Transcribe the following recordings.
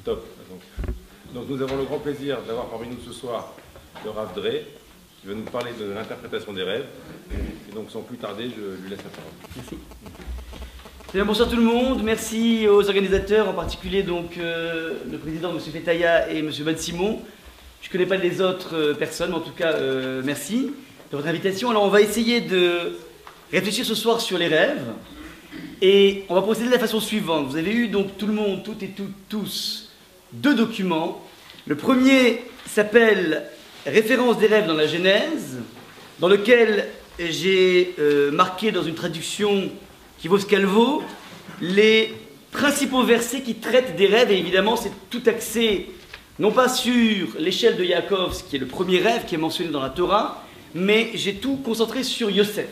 Top. Donc nous avons le grand plaisir d'avoir parmi nous ce soir le Rav Dre, qui va nous parler de l'interprétation des rêves. Et donc sans plus tarder, je lui laisse la parole. Merci. Bien, bonsoir tout le monde, merci aux organisateurs, en particulier donc le président M. Fetaya et M. Ben Simon. Je ne connais pas les autres personnes, mais en tout cas merci de votre invitation. Alors on va essayer de réfléchir ce soir sur les rêves et on va procéder de la façon suivante. Vous avez eu donc tout le monde, toutes et tous, deux documents. Le premier s'appelle Référence des rêves dans la Genèse, dans lequel j'ai marqué dans une traduction qui vaut ce qu'elle vaut, les principaux versets qui traitent des rêves, et évidemment c'est tout axé, non pas sur l'échelle de Yaakov, ce qui est le premier rêve qui est mentionné dans la Torah, mais j'ai tout concentré sur Yosef.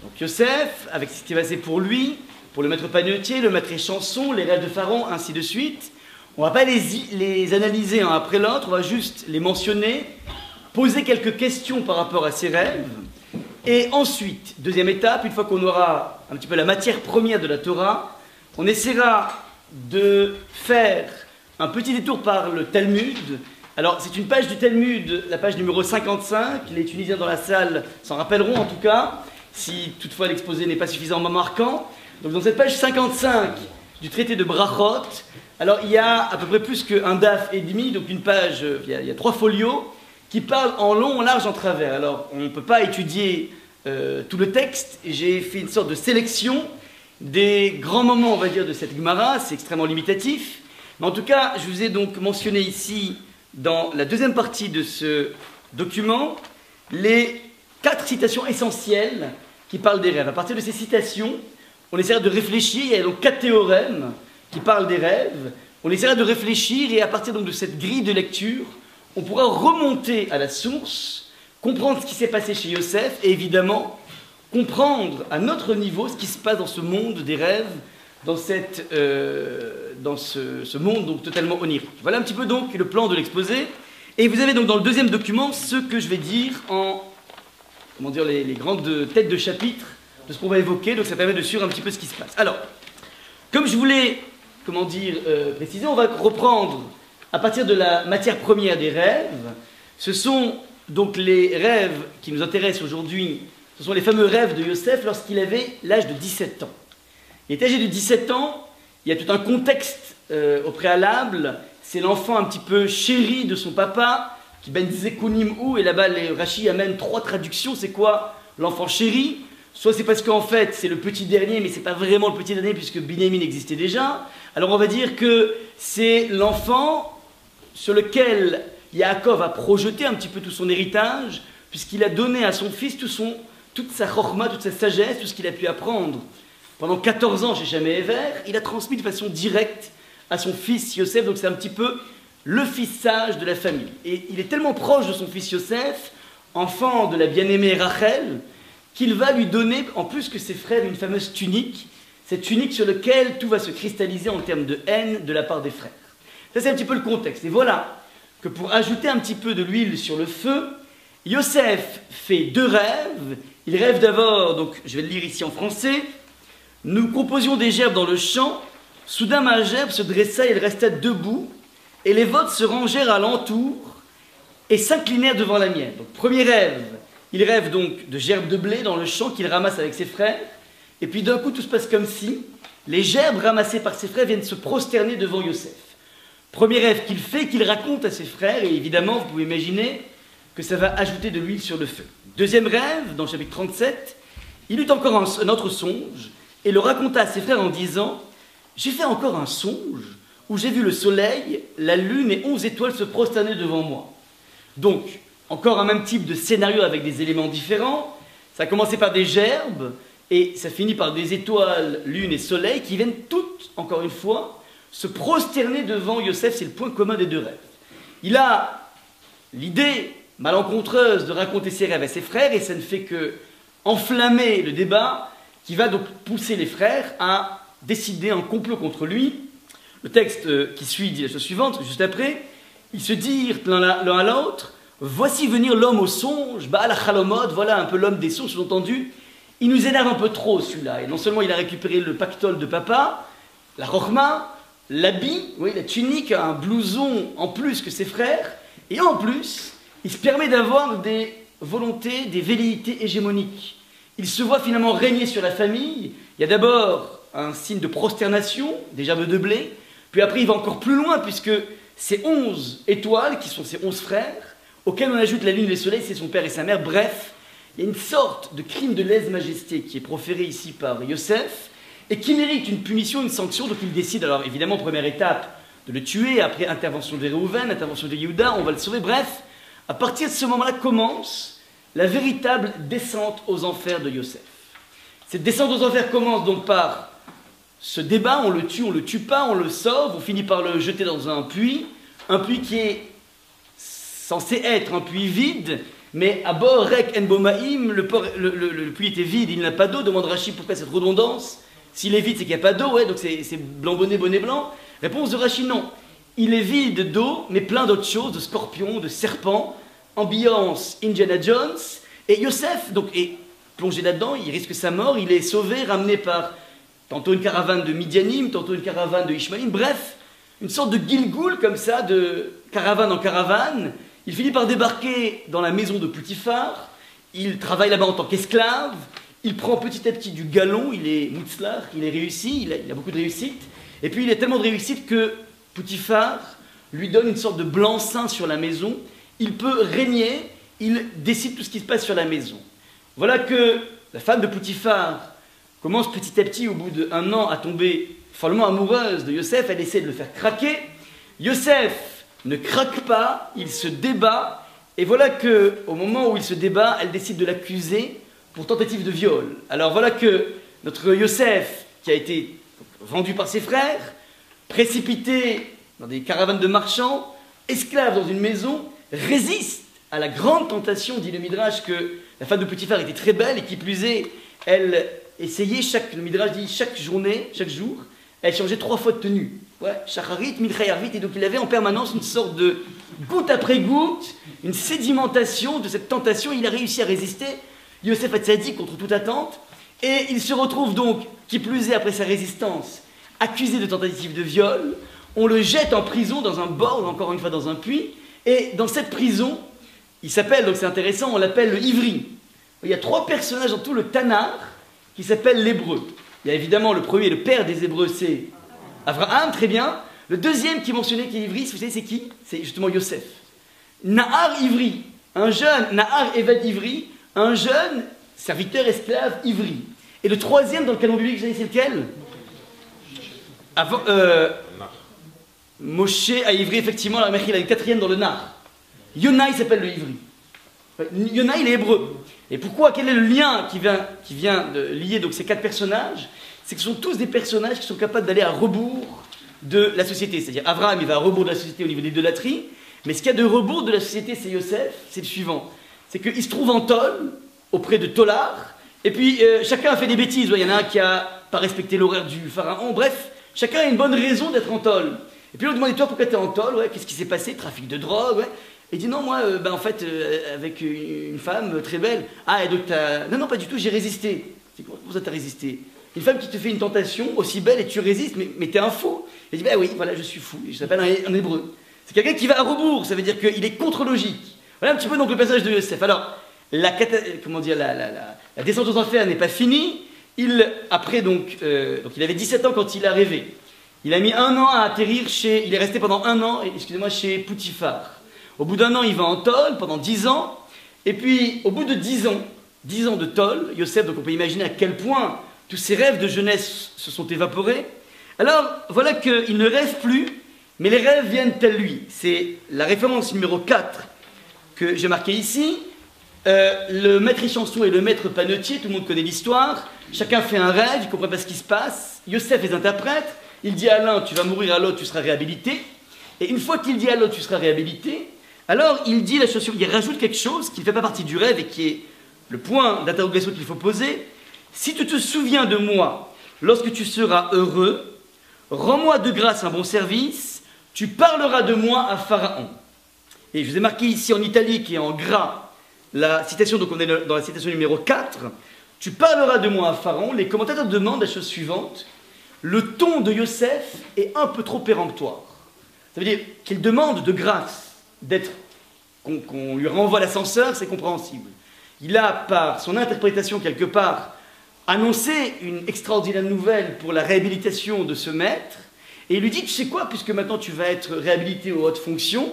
Donc Yosef, avec ce qui va passer pour lui, pour le maître panetier, le maître chanson, les rêves de Pharaon, ainsi de suite. On ne va pas les analyser un après l'autre, on va juste les mentionner, poser quelques questions par rapport à ces rêves. Et ensuite, deuxième étape, une fois qu'on aura un petit peu la matière première de la Torah, on essaiera de faire un petit détour par le Talmud. Alors, c'est une page du Talmud, la page numéro 55. Les Tunisiens dans la salle s'en rappelleront en tout cas, si toutefois l'exposé n'est pas suffisamment marquant. Donc, dans cette page 55 du traité de Brachot, alors il y a à peu près plus qu'un daf et demi, donc une page, il y a 3 folios, qui parle en long, en large, en travers. Alors, on ne peut pas étudier tout le texte. J'ai fait une sorte de sélection des grands moments, on va dire, de cette Gemara. C'est extrêmement limitatif. Mais en tout cas, je vous ai donc mentionné ici, dans la deuxième partie de ce document, les 4 citations essentielles qui parlent des rêves. À partir de ces citations, on essaiera de réfléchir. Il y a donc 4 théorèmes qui parlent des rêves. On essaiera de réfléchir et à partir donc de cette grille de lecture, on pourra remonter à la source, comprendre ce qui s'est passé chez Yosef et évidemment comprendre à notre niveau ce qui se passe dans ce monde des rêves, dans ce monde donc totalement onirique. Voilà un petit peu donc le plan de l'exposé. Et vous avez donc dans le deuxième document ce que je vais dire en les grandes têtes de chapitre de ce qu'on va évoquer. Donc ça permet de suivre un petit peu ce qui se passe. Alors, comme je voulais préciser, on va reprendre à partir de la matière première des rêves. Ce sont donc les rêves qui nous intéressent aujourd'hui, ce sont les fameux rêves de Yosef lorsqu'il avait l'âge de 17 ans. Il est âgé de 17 ans, il y a tout un contexte au préalable, c'est l'enfant un petit peu chéri de son papa, qui ben disait Kounim ou, et là-bas les Rashi amènent 3 traductions, c'est quoi l'enfant chéri? Soit c'est parce qu'en fait c'est le petit dernier, mais c'est pas vraiment le petit dernier puisque Binyamin existait déjà. Alors on va dire que c'est l'enfant sur lequel Yaakov a projeté un petit peu tout son héritage, puisqu'il a donné à son fils toute sa chorma, toute sa sagesse, tout ce qu'il a pu apprendre. Pendant 14 ans chez Shamé Ever, il a transmis de façon directe à son fils Yosef, donc c'est un petit peu le fils sage de la famille. Et il est tellement proche de son fils Yosef, enfant de la bien-aimée Rachel, qu'il va lui donner, en plus que ses frères, une fameuse tunique, cette tunique sur laquelle tout va se cristalliser en termes de haine de la part des frères. Ça, c'est un petit peu le contexte. Et voilà que pour ajouter un petit peu de l'huile sur le feu, Yosef fait 2 rêves. Il rêve d'abord, donc je vais le lire ici en français. Nous composions des gerbes dans le champ. Soudain, ma gerbe se dressa et elle resta debout. Et les vôtres se rangèrent alentour et s'inclinèrent devant la mienne. Donc, premier rêve, il rêve donc de gerbes de blé dans le champ qu'il ramasse avec ses frères. Et puis d'un coup, tout se passe comme si les gerbes ramassées par ses frères viennent se prosterner devant Yosef. Premier rêve qu'il fait, qu'il raconte à ses frères, et évidemment, vous pouvez imaginer que ça va ajouter de l'huile sur le feu. Deuxième rêve, dans le chapitre 37, il eut encore un autre songe, et le raconta à ses frères en disant « J'ai fait encore un songe, où j'ai vu le soleil, la lune et 11 étoiles se prosterner devant moi. » Donc, encore un même type de scénario avec des éléments différents. Ça a commencé par des gerbes, et ça finit par des étoiles, lune et soleil, qui viennent toutes, encore une fois, se prosterner devant Yosef. C'est le point commun des 2 rêves. Il a l'idée malencontreuse de raconter ses rêves à ses frères, et ça ne fait que enflammer le débat, qui va donc pousser les frères à décider un complot contre lui. Le texte qui suit dit la chose suivante, juste après, ils se dirent l'un à l'autre, « Voici venir l'homme au songe, Baal Chalomot, voilà un peu l'homme des songes, sous-entendu, il nous énerve un peu trop celui-là. » Et non seulement il a récupéré le pactole de papa, la Chochma, l'habit, oui, la tunique, un blouson en plus que ses frères, et en plus, il se permet d'avoir des volontés, des velléités hégémoniques. Il se voit finalement régner sur la famille. Il y a d'abord un signe de prosternation, des gerbes de blé, puis après il va encore plus loin, puisque ces 11 étoiles, qui sont ses 11 frères, auxquels on ajoute la lune et le soleil, c'est son père et sa mère, bref, il y a une sorte de crime de lèse-majesté qui est proféré ici par Yosef, et qui mérite une punition, une sanction. Donc il décide, alors évidemment, première étape, de le tuer, après intervention de Réhouven, intervention de Yehuda, on va le sauver, bref, à partir de ce moment-là commence la véritable descente aux enfers de Yosef. Cette descente aux enfers commence donc par ce débat, on le tue pas, on le sauve, on finit par le jeter dans un puits qui est censé être un puits vide, mais à bord, Rek en Bomaïm, le puits était vide, il n'a pas d'eau. Demande Rachid pourquoi cette redondance. S'il est vide, c'est qu'il n'y a pas d'eau, ouais, donc c'est blanc bonnet, bonnet blanc. Réponse de Rachid, non. Il est vide d'eau, mais plein d'autres choses, de scorpions, de serpents, ambiance Indiana Jones. Et Yosef, donc, est plongé là-dedans, il risque sa mort, il est sauvé, ramené par tantôt une caravane de Midianim, tantôt une caravane de Ishmaélim, bref, une sorte de Gilgoul comme ça, de caravane en caravane. Il finit par débarquer dans la maison de Potiphar, il travaille là-bas en tant qu'esclave, il prend petit à petit du galon, il est mutzlach, il est réussi, il a beaucoup de réussite, et puis il a tellement de réussite que Potiphar lui donne une sorte de blanc-seing sur la maison, il peut régner, il décide tout ce qui se passe sur la maison. Voilà que la femme de Potiphar commence petit à petit, au bout d'1 an, à tomber follement amoureuse de Yosef, elle essaie de le faire craquer. Yosef ne craque pas, il se débat, et voilà que, au moment où il se débat, elle décide de l'accuser pour tentative de viol. Alors voilà que notre Yosef, qui a été vendu par ses frères, précipité dans des caravanes de marchands, esclave dans une maison, résiste à la grande tentation, dit le Midrash, que la femme de Potiphar était très belle, et qui plus est, elle essayait, le Midrash dit, chaque journée, chaque jour, elle changeait 3 fois de tenue. Ouais, Shacharit, Milchayarvit, et donc il avait en permanence une sorte de goutte après goutte, une sédimentation de cette tentation. Il a réussi à résister, Yosef Hatzadik, contre toute attente, et il se retrouve donc, qui plus est après sa résistance, accusé de tentative de viol. On le jette en prison dans un bord, encore une fois dans un puits, et dans cette prison, il s'appelle, donc c'est intéressant, on l'appelle le Ivri. Il y a 3 personnages dans tout le Tanakh qui s'appellent l'Hébreu. Il y a évidemment le premier, le père des Hébreux, c'est Abraham, très bien. Le deuxième qui est mentionné, qui est Ivri, vous savez c'est qui? C'est justement Yosef. Nahar Ivri, un jeune, Nahar Evad Ivri, un jeune serviteur esclave Ivri. Et le troisième dans le canon biblique, vous savez c'est lequel? Moshe à Ivri, effectivement, la mère, il a une 4e dans le Nar. Yona, il s'appelle le Ivri. Yona, il est hébreu. Et pourquoi? Quel est le lien qui vient de lier donc, ces 4 personnages? C'est que ce sont tous des personnages qui sont capables d'aller à rebours de la société. C'est-à-dire, Abraham, il va à rebours de la société au niveau de l'idolâtrie, mais ce qu'il y a de rebours de la société, c'est Yosef, c'est le suivant. C'est qu'il se trouve en tôle, auprès de Tolar, et puis chacun a fait des bêtises. Il y en a un qui n'a pas respecté l'horaire du pharaon, bref, chacun a une bonne raison d'être en tôle. Et puis on lui demande, toi, pourquoi tu es en tôle? Ouais, qu'est-ce qui s'est passé? Trafic de drogue, ouais. Il dit non, moi, en fait, avec une femme très belle. Ah, et donc t'as... Non, non, pas du tout, j'ai résisté. C'est comment ça t'as résisté? Une femme qui te fait une tentation aussi belle et tu résistes, mais t'es un fou. Il dit, ben oui, voilà, je suis fou. Je s'appelle un hébreu. C'est quelqu'un qui va à rebours, ça veut dire qu'il est contre-logique. Voilà un petit peu donc le passage de Yosef. Alors, la descente aux enfers n'est pas finie. Après, donc il avait 17 ans quand il est arrivé. Il a mis 1 an à atterrir il est resté pendant 1 an, excusez-moi, chez Potiphar. Au bout d'1 an, il va en tôle pendant 10 ans. Et puis, au bout de 10 ans de tôle, Yosef, donc on peut imaginer à quel point tous ses rêves de jeunesse se sont évaporés. Alors, voilà qu'il ne rêve plus, mais les rêves viennent tels lui. C'est la référence numéro 4 que j'ai marquée ici. Le maître échanson et le maître panetier, tout le monde connaît l'histoire. Chacun fait un rêve, il ne comprend pas ce qui se passe. Yosef les interprète. Il dit à l'un, tu vas mourir, à l'autre, tu seras réhabilité. Et une fois qu'il dit à l'autre, tu seras réhabilité, alors il dit la chose suivante, il rajoute quelque chose qui ne fait pas partie du rêve et qui est le point d'interrogation qu'il faut poser. Si tu te souviens de moi lorsque tu seras heureux, rends-moi de grâce un bon service, tu parleras de moi à Pharaon. Et je vous ai marqué ici en italique et en gras la citation, donc on est dans la citation numéro 4. Tu parleras de moi à Pharaon. Les commentateurs demandent la chose suivante. le ton de Yosef est un peu trop péremptoire. Ça veut dire qu'il demande de grâce d'être, qu'on lui renvoie l'ascenseur, c'est compréhensible. Il a, par son interprétation quelque part, annoncé une extraordinaire nouvelle pour la réhabilitation de ce maître, et il lui dit, tu sais quoi, puisque maintenant tu vas être réhabilité aux hautes fonctions,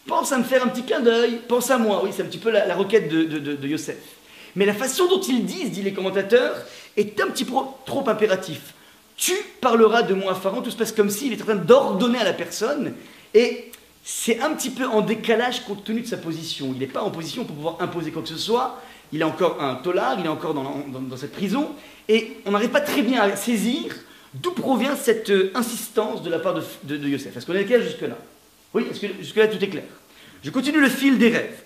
pense à me faire un petit clin d'œil, pense à moi. Oui, c'est un petit peu la requête de Yosef. Mais la façon dont ils disent les commentateurs, est un petit peu trop impératif. Tu parleras de moi à Pharaon, tout se passe comme s'il était en train d'ordonner à la personne, et c'est un petit peu en décalage compte tenu de sa position. Il n'est pas en position pour pouvoir imposer quoi que ce soit, il est encore un tolard, il est encore dans cette prison, et on n'arrive pas très bien à saisir d'où provient cette insistance de la part de Yosef. Est-ce qu'on est clair jusque-là? Oui, est-ce que jusque-là tout est clair? Je continue le fil des rêves.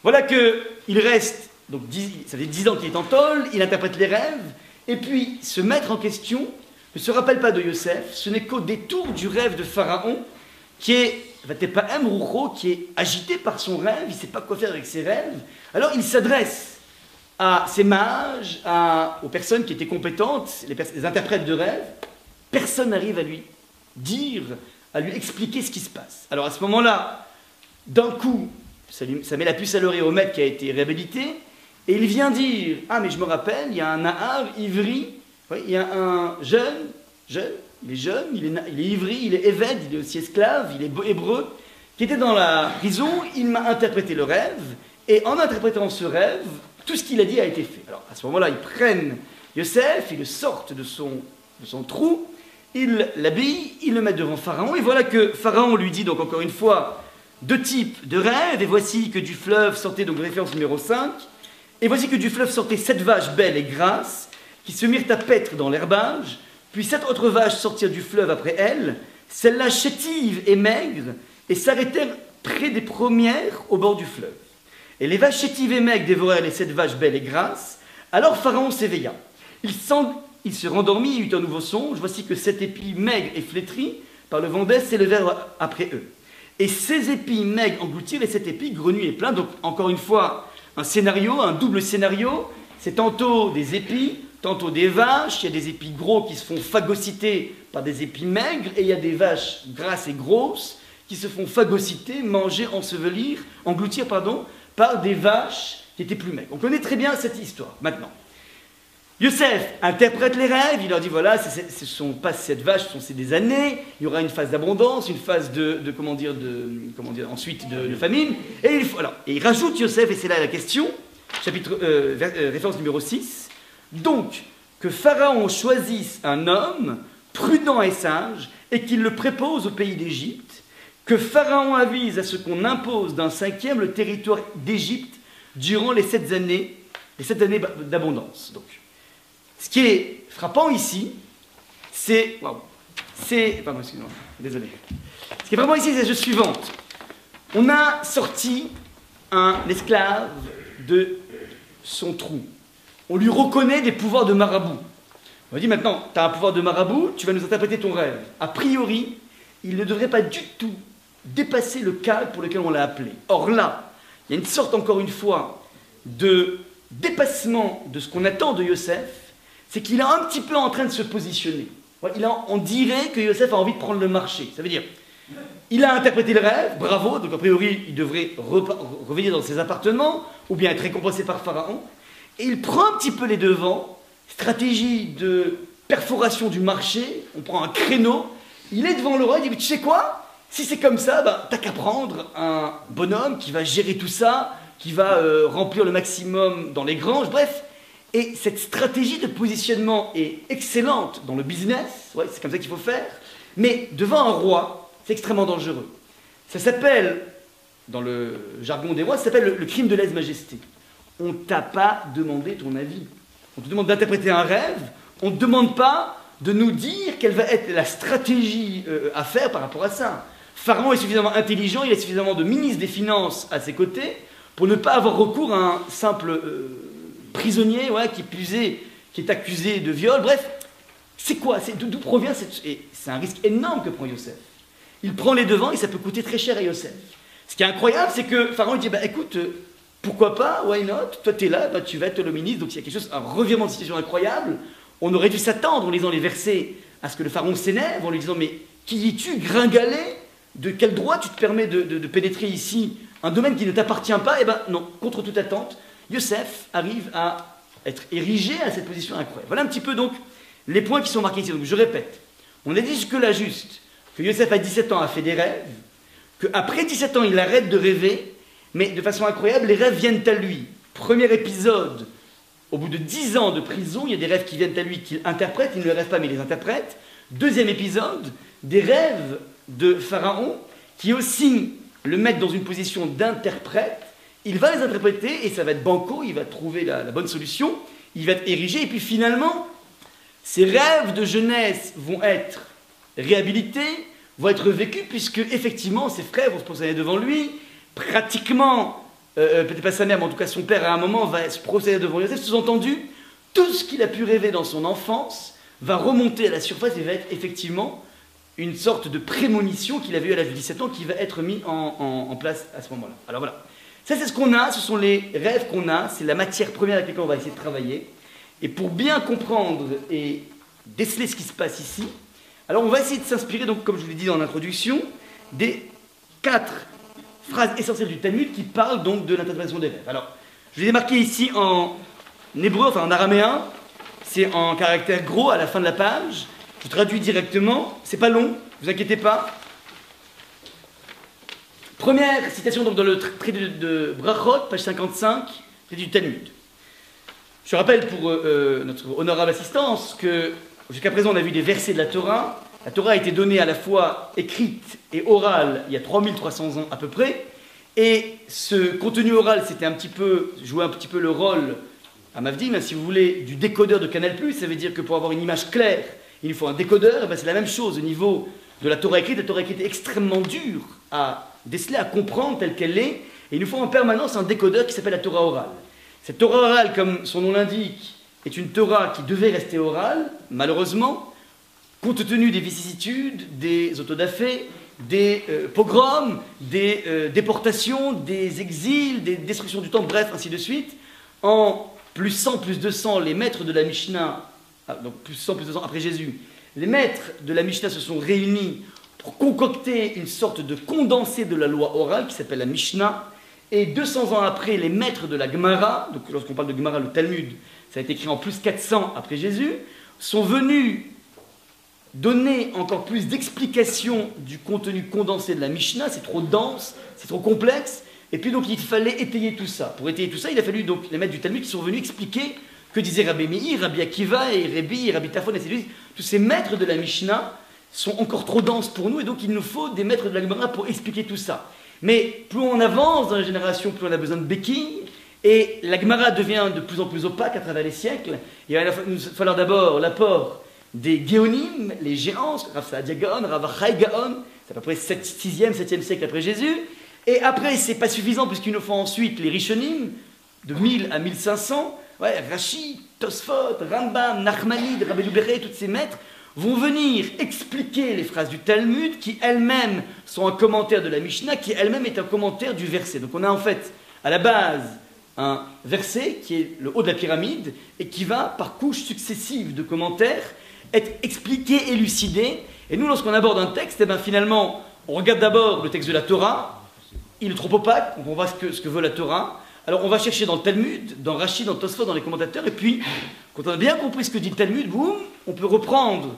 Voilà qu'il reste, donc ça fait 10 ans qu'il est en tôle, il interprète les rêves, et puis ce maître en question ne se rappelle pas de Yosef, ce n'est qu'au détour du rêve de Pharaon, qui est agité par son rêve, il ne sait pas quoi faire avec ses rêves. Alors il s'adresse à ses mages, aux personnes qui étaient compétentes, les interprètes de rêves. Personne n'arrive à lui dire, à lui expliquer ce qui se passe. Alors à ce moment-là, d'un coup, ça met la puce à l'oreille au maître qui a été réhabilité, et il vient dire, ah mais je me rappelle, il y a un Nahar, ivri, oui, il y a un jeune, il est jeune, il est ivri, il est évêque, il est aussi esclave, il est hébreu, qui était dans la prison, il m'a interprété le rêve, et en interprétant ce rêve, tout ce qu'il a dit a été fait. Alors à ce moment-là, ils prennent Yosef, ils le sortent de son trou, ils l'habillent, ils le mettent devant Pharaon, et voilà que Pharaon lui dit donc encore une fois 2 types de rêves, et voici que du fleuve sortait, donc référence numéro 5, et voici que du fleuve sortaient 7 vaches belles et grasses, qui se mirent à paître dans l'herbage, puis 7 autres vaches sortirent du fleuve après elles, celles-là chétives et maigres, et s'arrêtèrent près des premières au bord du fleuve. Et les vaches chétives et maigres dévorèrent les 7 vaches belles et grasses. Alors Pharaon s'éveilla. Il se rendormit et eut un nouveau songe. Voici que 7 épis maigres et flétris par le vent d'est s'élevèrent après eux. Et ces épis maigres engloutirent les 7 épis grenus et pleins. Donc encore une fois, un scénario, un double scénario. C'est tantôt des épis, tantôt des vaches. Il y a des épis gros qui se font phagocyter par des épis maigres. Et il y a des vaches grasses et grosses qui se font phagocyter, manger, engloutir, par des vaches qui étaient plus maigres. On connaît très bien cette histoire. Maintenant, Yosef interprète les rêves, il leur dit voilà, ce ne sont pas 7 vaches, c'est des années, il y aura une phase d'abondance, une phase ensuite de famine, et il rajoute Yosef, et c'est là la question, référence numéro 6, donc que Pharaon choisisse un homme prudent et sage, et qu'il le prépose au pays d'Égypte, que Pharaon avise à ce qu'on impose d'un 5e le territoire d'Égypte durant les 7 années d'abondance. Donc, ce qui est frappant ici, c'est... Pardon, excusez-moi, désolé. Ce qui est frappant ici, c'est la chose suivante. On a sorti un esclave de son trou. On lui reconnaît des pouvoirs de marabout. On lui dit maintenant, tu as un pouvoir de marabout, tu vas nous interpréter ton rêve. A priori, il ne devrait pas du tout dépasser le cadre pour lequel on l'a appelé. Or là, il y a une sorte, encore une fois, de dépassement de ce qu'on attend de Yosef, c'est qu'il est un petit peu en train de se positionner. On dirait que Yosef a envie de prendre le marché. Ça veut dire, il a interprété le rêve, bravo, donc a priori, il devrait revenir dans ses appartements, ou bien être récompensé par Pharaon, et il prend un petit peu les devants, stratégie de perforation du marché, on prend un créneau, il est devant le roi, il dit, tu sais quoi? Si c'est comme ça, t'as qu'à prendre un bonhomme qui va gérer tout ça, qui va remplir le maximum dans les granges, bref. Et cette stratégie de positionnement est excellente dans le business, ouais, c'est comme ça qu'il faut faire, mais devant un roi, c'est extrêmement dangereux. Ça s'appelle, dans le jargon des rois, ça s'appelle le crime de lèse-majesté. On ne t'a pas demandé ton avis. On te demande d'interpréter un rêve, on ne te demande pas de nous dire quelle va être la stratégie à faire par rapport à ça. Pharaon est suffisamment intelligent, il a suffisamment de ministres des Finances à ses côtés pour ne pas avoir recours à un simple prisonnier qui est accusé de viol. Bref, c'est quoi? D'où provient et c'est un risque énorme que prend Yosef. Il prend les devants et ça peut coûter très cher à Yosef. Ce qui est incroyable, c'est que Pharaon dit écoute, pourquoi pas, why not? Toi tu es là, tu vas être le ministre, donc s'il y a quelque chose, un revirement de situation incroyable, on aurait dû s'attendre en lisant les versets à ce que le pharaon s'énerve en lui disant « Mais qui es-tu, gringalet? De quel droit tu te permets de pénétrer ici un domaine qui ne t'appartient pas ?» Eh bien non, contre toute attente, Yosef arrive à être érigé à cette position incroyable. Voilà un petit peu donc les points qui sont marqués ici. Donc je répète, on a dit jusque-là juste que Yosef à 17 ans a fait des rêves, qu'après 17 ans il arrête de rêver, mais de façon incroyable, les rêves viennent à lui. Premier épisode, au bout de 10 ans de prison, il y a des rêves qui viennent à lui, qu'il interprète, il ne les rêve pas mais il les interprète. Deuxième épisode, des rêves de Pharaon qui aussi le mettent dans une position d'interprète. Il va les interpréter et ça va être banco, il va trouver la bonne solution, il va être érigé et puis finalement, ses rêves de jeunesse vont être réhabilités, vont être vécus puisque effectivement ses frères vont se procéder devant lui, pratiquement, peut-être pas sa mère mais en tout cas son père à un moment va se procéder devant lui. Sous-entendu, tout ce qu'il a pu rêver dans son enfance va remonter à la surface et va être effectivement une sorte de prémonition qu'il avait eu à l'âge de 17 ans qui va être mis en place à ce moment-là. Alors voilà, ça c'est ce qu'on a, ce sont les rêves qu'on a, c'est la matière première avec laquelle on va essayer de travailler. Et pour bien comprendre et déceler ce qui se passe ici, alors on va essayer de s'inspirer, donc comme je vous l'ai dit en introduction, des 4 phrases essentielles du Talmud qui parlent donc de l'interprétation des rêves. Alors, je les ai marquées ici en hébreu, enfin en araméen, c'est en caractère gros à la fin de la page. Je traduis directement, c'est pas long, ne vous inquiétez pas. Première citation donc dans le traité de Brachot, page 55, traité du Talmud. Je rappelle pour notre honorable assistance que jusqu'à présent on a vu des versets de la Torah. La Torah a été donnée à la fois écrite et orale il y a 3300 ans à peu près. Et ce contenu oral c'était jouait un petit peu le rôle, à Mavdim, si vous voulez, du décodeur de Canal+. Ça veut dire que pour avoir une image claire, il nous faut un décodeur. Ben c'est la même chose au niveau de la Torah écrite. La Torah écrite est extrêmement dure à déceler, à comprendre telle qu'elle est. Et il nous faut en permanence un décodeur qui s'appelle la Torah orale. Cette Torah orale, comme son nom l'indique, est une Torah qui devait rester orale, malheureusement, compte tenu des vicissitudes, des autodafés, des pogroms, des déportations, des exils, des destructions du temple, bref, ainsi de suite. En plus 100, plus 200, les maîtres de la Mishnah, donc plus 100, plus 200 après Jésus, les maîtres de la Mishnah se sont réunis pour concocter une sorte de condensé de la loi orale qui s'appelle la Mishnah. Et 200 ans après, les maîtres de la Gemara, donc lorsqu'on parle de Gemara, le Talmud, ça a été écrit en plus 400 après Jésus, sont venus donner encore plus d'explications du contenu condensé de la Mishnah. C'est trop dense, c'est trop complexe. Et puis donc il fallait étayer tout ça. Pour étayer tout ça, il a fallu donc les maîtres du Talmud qui sont venus expliquer que disait Rabbi Meir, Rabbi Akiva, et Rabbi, Rabbi Tafon, etc. Tous ces maîtres de la Mishnah sont encore trop denses pour nous, et donc il nous faut des maîtres de la Gemara pour expliquer tout ça. Mais plus on avance dans la génération, plus on a besoin de béquilles, et la Gemara devient de plus en plus opaque à travers les siècles. Il va nous falloir d'abord l'apport des Géonim, les géants, Rav Saadia Gaon, Rav Achai Gaon, c'est à peu près 6e, 7e siècle après Jésus. Et après, c'est pas suffisant, puisqu'il nous faut ensuite les Rishonim, de 1000 à 1500, Rashi, Tosfot, Rambam, Nachmanide, Rabbeinu Bechai, tous ces maîtres vont venir expliquer les phrases du Talmud qui elles-mêmes sont un commentaire de la Mishnah, qui elle-même est un commentaire du verset. Donc on a en fait à la base un verset qui est le haut de la pyramide et qui va par couches successives de commentaires être expliqué, élucidé. Et nous lorsqu'on aborde un texte, eh bien, finalement on regarde d'abord le texte de la Torah, il est trop opaque, donc on voit ce que veut la Torah. Alors on va chercher dans le Talmud, dans Rashi, dans Tosfot, dans les commentateurs, et puis, quand on a bien compris ce que dit le Talmud, boum, on peut reprendre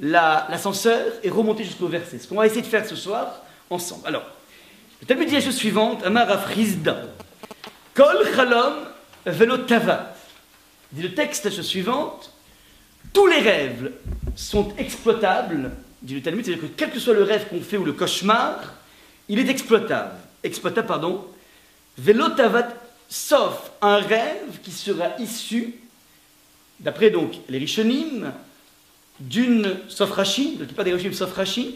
l'ascenseur et remonter jusqu'au verset. Ce qu'on va essayer de faire ce soir, ensemble. Alors, le Talmud dit la chose suivante, Amar Afrizda, Kol Chalom Velo Tavat. Dit le texte la chose suivante, tous les rêves sont exploitables, dit le Talmud, c'est-à-dire que quel que soit le rêve qu'on fait ou le cauchemar, il est exploitable, Velo Tavat, sauf un rêve qui sera issu, d'après donc les Rishonim, sauf Rashi, le pas des Rishonim sauf Rashi,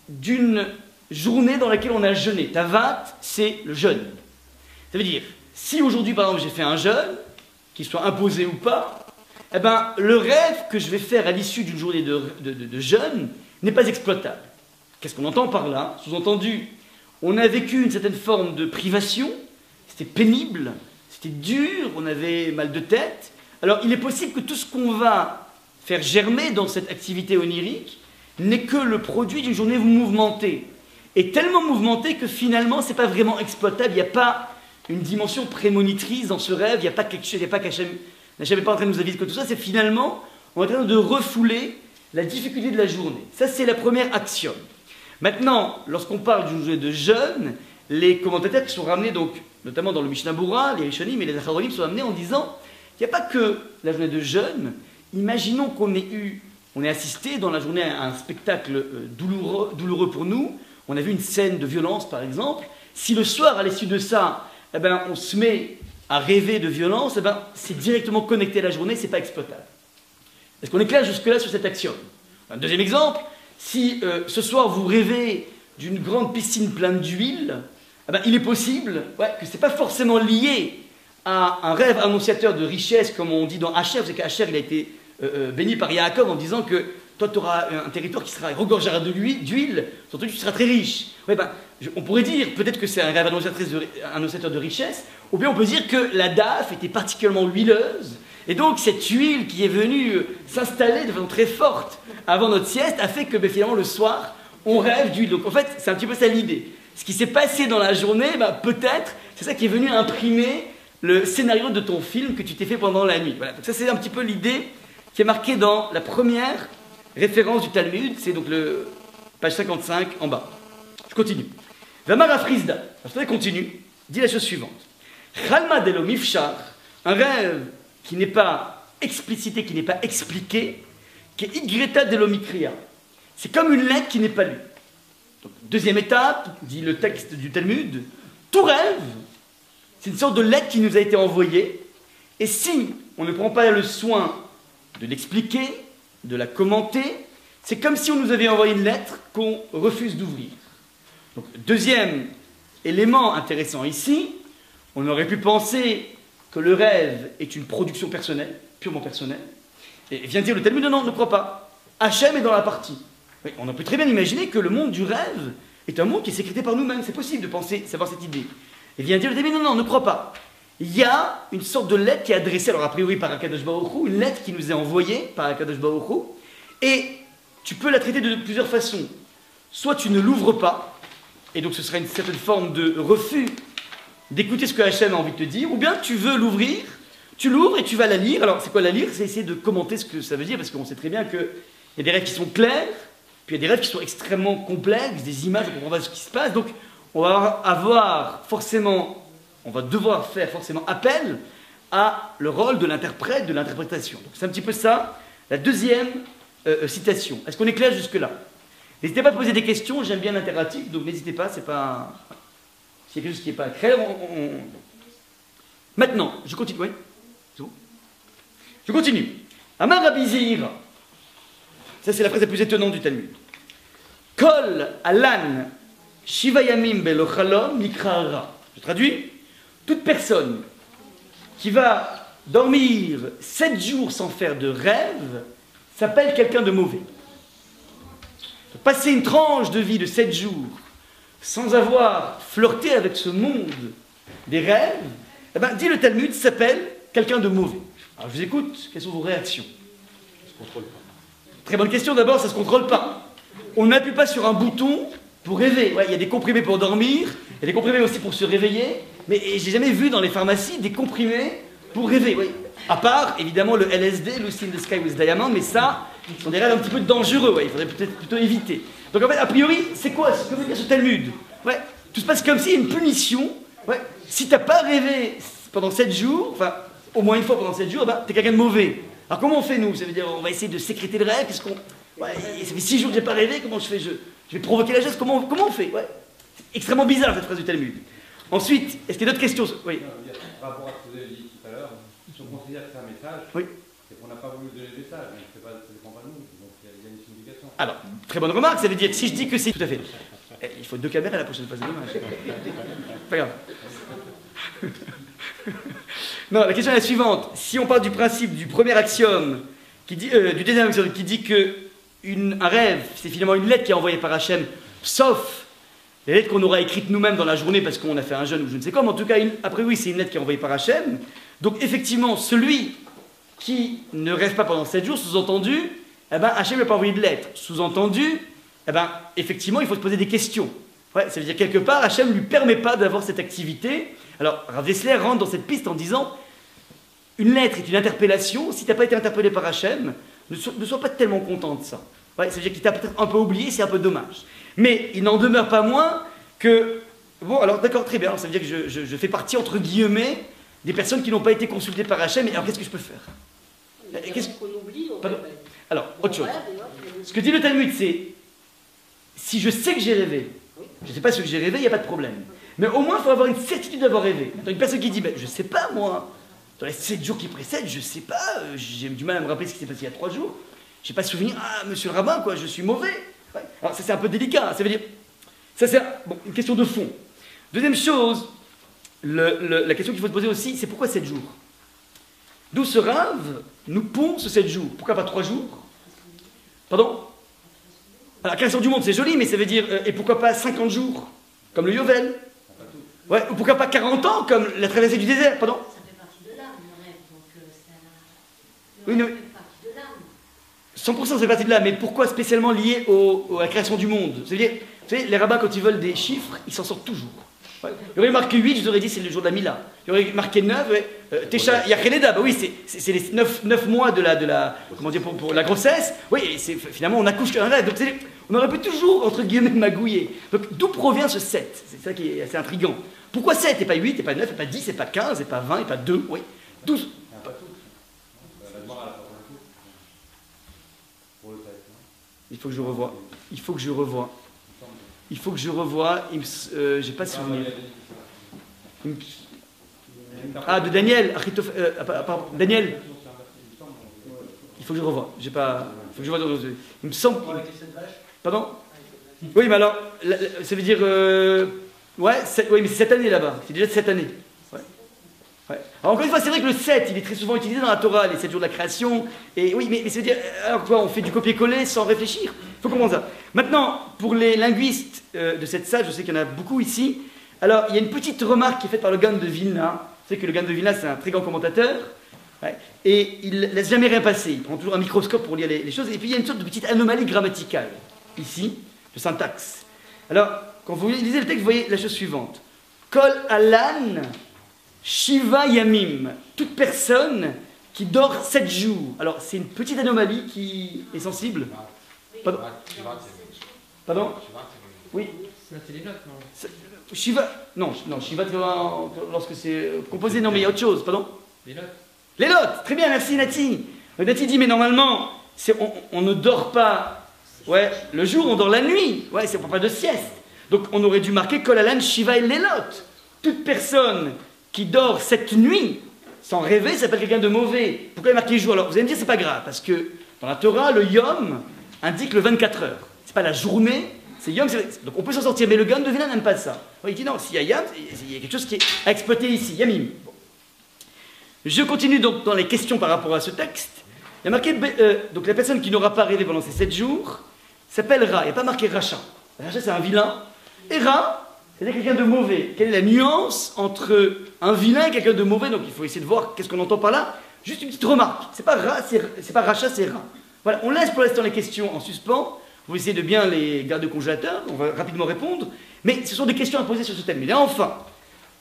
d'une journée dans laquelle on a jeûné. Tavat, c'est le jeûne. Ça veut dire, si aujourd'hui par exemple j'ai fait un jeûne, qu'il soit imposé ou pas, eh ben, le rêve que je vais faire à l'issue d'une journée de jeûne n'est pas exploitable. Qu'est-ce qu'on entend par là? Sous-entendu, on a vécu une certaine forme de privation, c'était pénible, c'était dur, on avait mal de tête. Alors il est possible que tout ce qu'on va faire germer dans cette activité onirique n'est que le produit d'une journée mouvementée. Et tellement mouvementée que finalement, ce n'est pas vraiment exploitable. Il n'y a pas une dimension prémonitrice dans ce rêve. Il n'y a pas quelque chose, il n'y a pas qu'Hachem n'est pas en train de nous aviser que tout ça. C'est finalement, on est en train de refouler la difficulté de la journée. Ça, c'est la première axiome. Maintenant, lorsqu'on parle d'une journée de jeûne, les commentateurs qui sont ramenés, donc, notamment dans le Mishnah Bura, les Rishonim et les Acharonim sont ramenés en disant qu'il n'y a pas que la journée de jeûne. Imaginons qu'on ait assisté dans la journée à un spectacle douloureux pour nous. On a vu une scène de violence, par exemple. Si le soir, à l'issue de ça, eh ben, on se met à rêver de violence, eh ben, c'est directement connecté à la journée, c'est pas exploitable. Est-ce qu'on est clair jusque-là sur cet axiome? Un deuxième exemple, si ce soir vous rêvez d'une grande piscine pleine d'huile, eh ben, il est possible que ce n'est pas forcément lié à un rêve annonciateur de richesse, comme on dit dans Asher. Vous savez qu'Asher, il a été béni par Yaakov en disant que toi, tu auras un territoire qui sera regorgera d'huile, surtout tu seras très riche. Ouais, ben, on pourrait dire peut-être que c'est un rêve annonciateur de richesse, ou bien on peut dire que la daf était particulièrement huileuse, et donc cette huile qui est venue s'installer de façon très forte avant notre sieste a fait que finalement le soir, on rêve d'huile. Donc en fait, c'est un petit peu ça l'idée. Ce qui s'est passé dans la journée, ben, peut-être, c'est ça qui est venu imprimer le scénario de ton film que tu t'es fait pendant la nuit. Voilà. Donc ça, c'est un petit peu l'idée qui est marquée dans la première référence du Talmud, c'est donc le page 55 en bas. Je continue. Vamar Afrizda, je continue, dit la chose suivante. Chalma delo mifshar, un rêve qui n'est pas explicité, qui n'est pas expliqué, qui est igreta delo mikria. C'est comme une lettre qui n'est pas lue. Donc, deuxième étape, dit le texte du Talmud, tout rêve, c'est une sorte de lettre qui nous a été envoyée, et si on ne prend pas le soin de l'expliquer, de la commenter, c'est comme si on nous avait envoyé une lettre qu'on refuse d'ouvrir. Donc, deuxième élément intéressant ici, on aurait pu penser que le rêve est une production personnelle, purement personnelle, et vient dire le Talmud, non, ne crois pas. Hachem est dans la partie. Oui, on a pu très bien imaginer que le monde du rêve est un monde qui est sécrété par nous-mêmes. C'est possible de penser, savoir cette idée. Et vient dire le Talmud, non, ne crois pas. Il y a une sorte de lettre qui est adressée, alors a priori par Akadosh Baruch Hu, une lettre qui nous est envoyée par Akadosh Baruch Hu, et tu peux la traiter de plusieurs façons. Soit tu ne l'ouvres pas, et donc ce sera une certaine forme de refus d'écouter ce que Hachem a envie de te dire, ou bien tu veux l'ouvrir, tu l'ouvres et tu vas la lire. Alors c'est quoi la lire? C'est essayer de commenter ce que ça veut dire, parce qu'on sait très bien qu'il y a des rêves qui sont clairs, puis il y a des rêves qui sont extrêmement complexes, des images, on comprend pas ce qui se passe, donc on va devoir faire forcément appel à le rôle de l'interprète, de l'interprétation. Donc c'est un petit peu ça, la deuxième citation. Est-ce qu'on est clair jusque-là? N'hésitez pas à poser des questions, j'aime bien l'impératif, donc n'hésitez pas, c'est pas... S'il y a quelque chose qui n'est pas clair, Maintenant, je continue, oui? C'est bon? Je continue. Amar Rabbi Zeira. Ça, c'est la phrase la plus étonnante du Talmud. Kol alan shivayamim belochalom mikrara. Je traduis. Toute personne qui va dormir 7 jours sans faire de rêve s'appelle quelqu'un de mauvais. Passer une tranche de vie de 7 jours sans avoir flirté avec ce monde des rêves, eh ben, dit le Talmud, s'appelle quelqu'un de mauvais. Alors je vous écoute, quelles sont vos réactions? Ça se contrôle pas. Très bonne question, d'abord, ça ne se contrôle pas. On n'appuie pas sur un bouton pour rêver. Ouais, il y a des comprimés pour dormir, il y a des comprimés aussi pour se réveiller, mais j'ai jamais vu dans les pharmacies des comprimés pour rêver. Ouais. À part, évidemment, le LSD, Lucy in the Sky with Diamond, mais ça, ce sont des rêves un petit peu dangereux, ouais, il faudrait peut-être plutôt éviter. Donc en fait, a priori, c'est quoi ce que veut dire ce Talmud? Ouais, tout se passe comme s'il y a une punition. Ouais, si t'as pas rêvé pendant 7 jours, enfin, au moins une fois pendant 7 jours, bah, t'es quelqu'un de mauvais. Alors comment on fait, nous? Ça veut dire, on va essayer de sécréter le rêve, ouais, ça fait 6 jours que j'ai pas rêvé, comment je fais? Je vais provoquer la geste, comment on fait? Ouais. C'est extrêmement bizarre cette phrase du Talmud. Ensuite, est-ce qu'il y a d'autres questions? Oui. Par rapport à ce que vous avez dit tout à l'heure, si on considère que c'est un message, oui, c'est qu'on n'a pas voulu donner le message, donc ça ne dépend pas de nous, donc il y a une signification. Alors, très bonne remarque, ça veut dire que si je dis que c'est... Tout à fait. Il faut 2 caméras la prochaine fois, c'est dommage. Pas grave. Non, la question est la suivante. Si on parle du principe du premier axiome, du deuxième axiome, qui dit que un rêve, c'est finalement une lettre qui est envoyée par Hachem, sauf les lettres qu'on aura écrites nous-mêmes dans la journée parce qu'on a fait un jeûne ou je ne sais quoi, mais en tout cas, après oui, c'est une lettre qui est envoyée par Hachem. Donc effectivement, celui qui ne rêve pas pendant 7 jours, sous-entendu, eh ben, Hachem n'a pas envoyé de lettre. Sous-entendu, eh ben, effectivement, il faut se poser des questions. Ouais, ça veut dire quelque part, Hachem ne lui permet pas d'avoir cette activité. Alors, Rav Dessler rentre dans cette piste en disant, une lettre est une interpellation, si tu n'as pas été interpellé par Hachem, ne sois pas tellement content de ça. Ouais, ça veut dire qu'il t'a peut-être un peu oublié, c'est un peu dommage. Mais il n'en demeure pas moins que, bon, alors d'accord, très bien, alors, ça veut dire que je fais partie, entre guillemets, des personnes qui n'ont pas été consultées par Hachem, alors qu'est-ce que je peux faire? Qu'est-ce qu'on oublie? Alors, autre chose. Ce que dit le Talmud, c'est, si je sais que j'ai rêvé, je ne sais pas ce que j'ai rêvé, il n'y a pas de problème. Mais au moins, il faut avoir une certitude d'avoir rêvé. Maintenant, une personne qui dit, ben, je ne sais pas moi, dans les 7 jours qui précèdent, je ne sais pas, j'ai du mal à me rappeler ce qui s'est passé il y a 3 jours, je n'ai pas souvenir, ah, monsieur le rabbin, quoi, je suis mauvais. Ouais. Alors, ça c'est un peu délicat, hein, ça veut dire, ça c'est bon, une question de fond. Deuxième chose, la question qu'il faut se poser aussi, c'est pourquoi 7 jours? D'où ce rave nous pond ce 7 jours? Pourquoi pas 3 jours? Pardon? Alors, la création du monde, c'est joli, mais ça veut dire, et pourquoi pas 50 jours? Comme le Yovel? Ouais, ou pourquoi pas 40 ans, comme la traversée du désert? Pardon? Ça fait partie de l'âme, le rêve, donc ça... Oui, fait partie de l'âme. 100% c'est partie de là, mais pourquoi spécialement lié à la création du monde? C'est-à-dire, vous savez, les rabbins, quand ils veulent des chiffres, ils s'en sortent toujours. Ouais. Il y aurait marqué 8, je vous aurais dit c'est le jour de la Mila. Il y aurait marqué 9, Tesha Yacheleda, bah oui, c'est les 9 mois de la comment dire, pour la grossesse. Oui, finalement on accouche qu'un rêve. Donc on aurait pu toujours, entre guillemets, magouiller. Donc d'où provient ce 7? C'est ça qui est assez intriguant. Pourquoi 7 et pas 8, et pas 9, et pas 10, et pas 15, et pas 20, et pas 2? Oui, 12. Il faut que je revoie. Il faut que je revoie. Il faut que je revoie. J'ai pas de souvenir. Ah, de Daniel. Pardon, Daniel. Il faut que je revoie. J'ai pas. Il faut que je vois. Il me semble. Pardon? Oui, mais alors, ça veut dire. Ouais, oui, mais c'est cette année là-bas. C'est déjà de cette année. Ouais. Ouais. Alors, encore une fois, c'est vrai que le 7, il est très souvent utilisé dans la Torah, les 7 jours de la création. Et oui, mais ça veut dire. Alors quoi, on fait du copier-coller sans réfléchir? Il faut comprendre ça. Maintenant, pour les linguistes de cette salle, je sais qu'il y en a beaucoup ici. Alors, il y a une petite remarque qui est faite par le Gaon de Vilna. Vous savez que le Gaon de Vilna, c'est un très grand commentateur. Ouais, et il ne laisse jamais rien passer. Il prend toujours un microscope pour lire les choses. Et puis, il y a une sorte de petite anomalie grammaticale, ici, de syntaxe. Alors, quand vous lisez le texte, vous voyez la chose suivante. Kol alan shiva yamim. Toute personne qui dort 7 jours. Alors, c'est une petite anomalie qui est sensible. Pardon? Pardon? Oui. C'est les notes, non? Shiva. Non, Shiva, lorsque c'est composé, non, mais il y a autre chose, pardon? Les notes. Les notes, très bien, merci Nati. Nati dit, mais normalement, on ne dort pas le jour, on dort la nuit. Ouais, c'est pas de sieste. Donc on aurait dû marquer Kolalan Shiva et Lelot. Toute personne qui dort cette nuit, sans rêver, s'appelle quelqu'un de mauvais. Pourquoi il y a marqué jour? Alors vous allez me dire, c'est pas grave, parce que dans la Torah, le Yom indique le 24 heures. C'est pas la journée, c'est Yom. Donc on peut s'en sortir, mais le Gaon de Vilna n'aime pas ça. Il dit non, s'il y a Yom, il y a quelque chose qui est à exploiter ici, Yamim. Bon. Je continue donc dans les questions par rapport à ce texte. Il y a marqué, donc la personne qui n'aura pas rêvé pendant ces 7 jours s'appelle Ra. Il n'y a pas marqué Racha. Racha, c'est un vilain. Et Ra, c'est quelqu'un de mauvais. Quelle est la nuance entre un vilain et quelqu'un de mauvais? Donc il faut essayer de voir qu'est-ce qu'on entend par là. Juste une petite remarque. C'est pas Racha, c'est Ra. Voilà, on laisse pour l'instant les questions en suspens. Vous essayez de bien les garder au congélateur. On va rapidement répondre. Mais ce sont des questions à poser sur ce thème. Et enfin,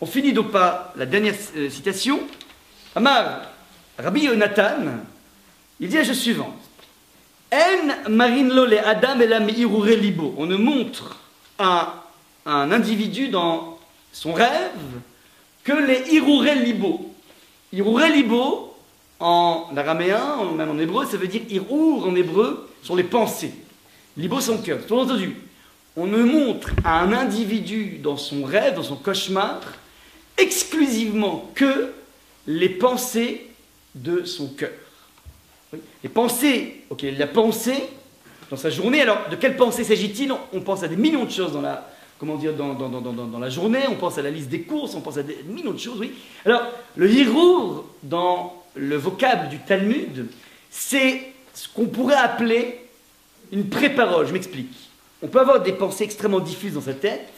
on finit donc par la dernière citation. Amar, Rabbi Yonatan, il dit la chose suivante. En marinlo le adam elam irure libo. On ne montre à un individu dans son rêve que les irure libo. Irure libo, en araméen, même en hébreu, ça veut dire irur en hébreu, sont les pensées. Libo, son cœur. Tout entendu. On ne montre à un individu dans son rêve, dans son cauchemar, exclusivement que les pensées de son cœur. Oui. Les pensées, ok, la pensée dans sa journée. Alors, de quelle pensée s'agit-il? On pense à des millions de choses dans la, comment dire, dans la journée. On pense à la liste des courses, on pense à des millions de choses, oui. Alors, le hirour, dans le vocable du Talmud, c'est ce qu'on pourrait appeler une pré-parole. Je m'explique. On peut avoir des pensées extrêmement diffuses dans sa tête,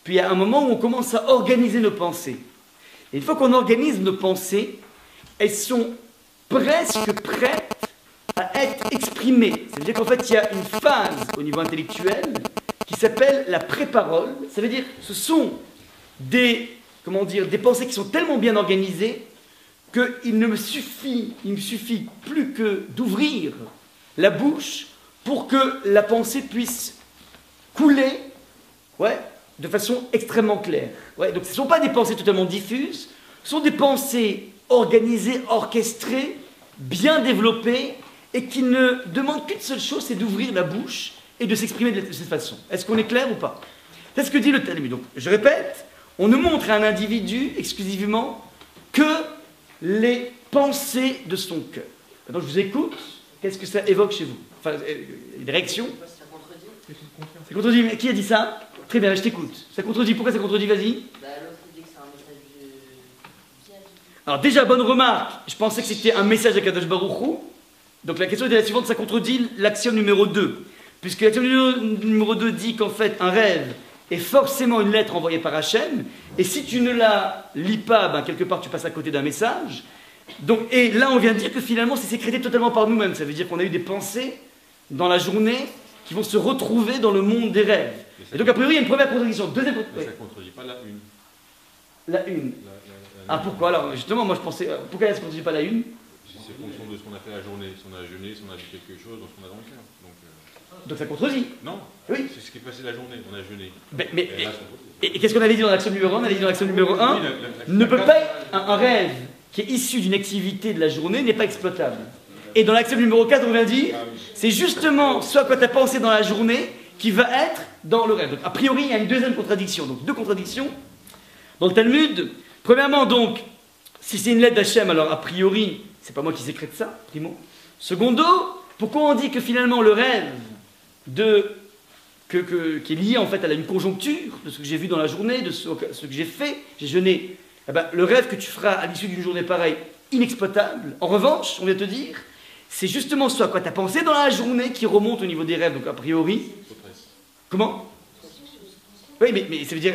puis il y a un moment où on commence à organiser nos pensées. Et une fois qu'on organise nos pensées, elles sont presque prête à être exprimée. Ça veut dire qu'en fait, il y a une phase au niveau intellectuel qui s'appelle la pré-parole. Ça veut dire ce sont des, comment dire, des pensées qui sont tellement bien organisées qu'il ne me suffit plus que d'ouvrir la bouche pour que la pensée puisse couler, ouais, de façon extrêmement claire. Ouais, donc ce ne sont pas des pensées totalement diffuses, ce sont des pensées organisées, orchestrées, bien développées, et qui ne demandent qu'une seule chose, c'est d'ouvrir la bouche et de s'exprimer de cette façon. Est-ce qu'on est clair ou pas? C'est ce que dit le Talmud. Donc, je répète, on ne montre à un individu exclusivement que les pensées de son cœur. Maintenant, je vous écoute. Qu'est-ce que ça évoque chez vous? Enfin, des réactions? Ça contredit. Ça contredit. Mais qui a dit ça? Très bien, je t'écoute. Ça contredit. Pourquoi ça contredit? Vas-y. Bah, l'autre dit que c'est un message du ciel. Alors, déjà, bonne remarque. Je pensais que c'était un message de Kadosh Baruch Hu. Donc, la question était la suivante. Ça contredit l'axiome numéro 2. Puisque l'axiome numéro 2 dit qu'en fait, un rêve est forcément une lettre envoyée par Hachem. Et si tu ne la lis pas, ben, quelque part, tu passes à côté d'un message. Donc, et là, on vient de dire que finalement, c'est sécrété totalement par nous-mêmes. Ça veut dire qu'on a eu des pensées dans la journée qui vont se retrouver dans le monde des rêves. Et donc, a priori, il y a une première contradiction. Deuxième Mais ça ne contredit pas la une. La une. Ah, pourquoi? Alors, justement, moi, je pensais... Pourquoi ça ne contredit pas la une? C'est fonction de ce qu'on a fait la journée. Si on a jeûné, si on a dit quelque chose, dans ce qu'on a dans le cœur. Donc, ça contredit. Non. Oui. C'est ce qui est passé la journée. On a jeûné. Mais, Et là, ça contredit. et qu'est-ce qu'on avait dit dans l'action numéro 1? On avait dit dans l'action numéro 1, ne peut pas être un rêve qui est issu d'une activité de la journée n'est pas exploitable. Et dans l'action numéro 4, on vient dire, c'est justement ce à quoi tu as pensé dans la journée qui va être dans le rêve. Donc, a priori, il y a une deuxième contradiction. Donc, deux contradictions dans le Talmud. Premièrement, donc, si c'est une lettre d'Hachem, alors a priori, c'est pas moi qui sécrète ça, primo. Secondo, pourquoi on dit que finalement le rêve qui est lié en fait à une conjoncture de ce que j'ai vu dans la journée, de ce que j'ai fait, j'ai jeûné, eh ben, le rêve que tu feras à l'issue d'une journée pareille, inexploitable. En revanche, on vient te dire, c'est justement ce à quoi tu as pensé dans la journée qui remonte au niveau des rêves, donc a priori. Comment? Oui, mais ça veut dire,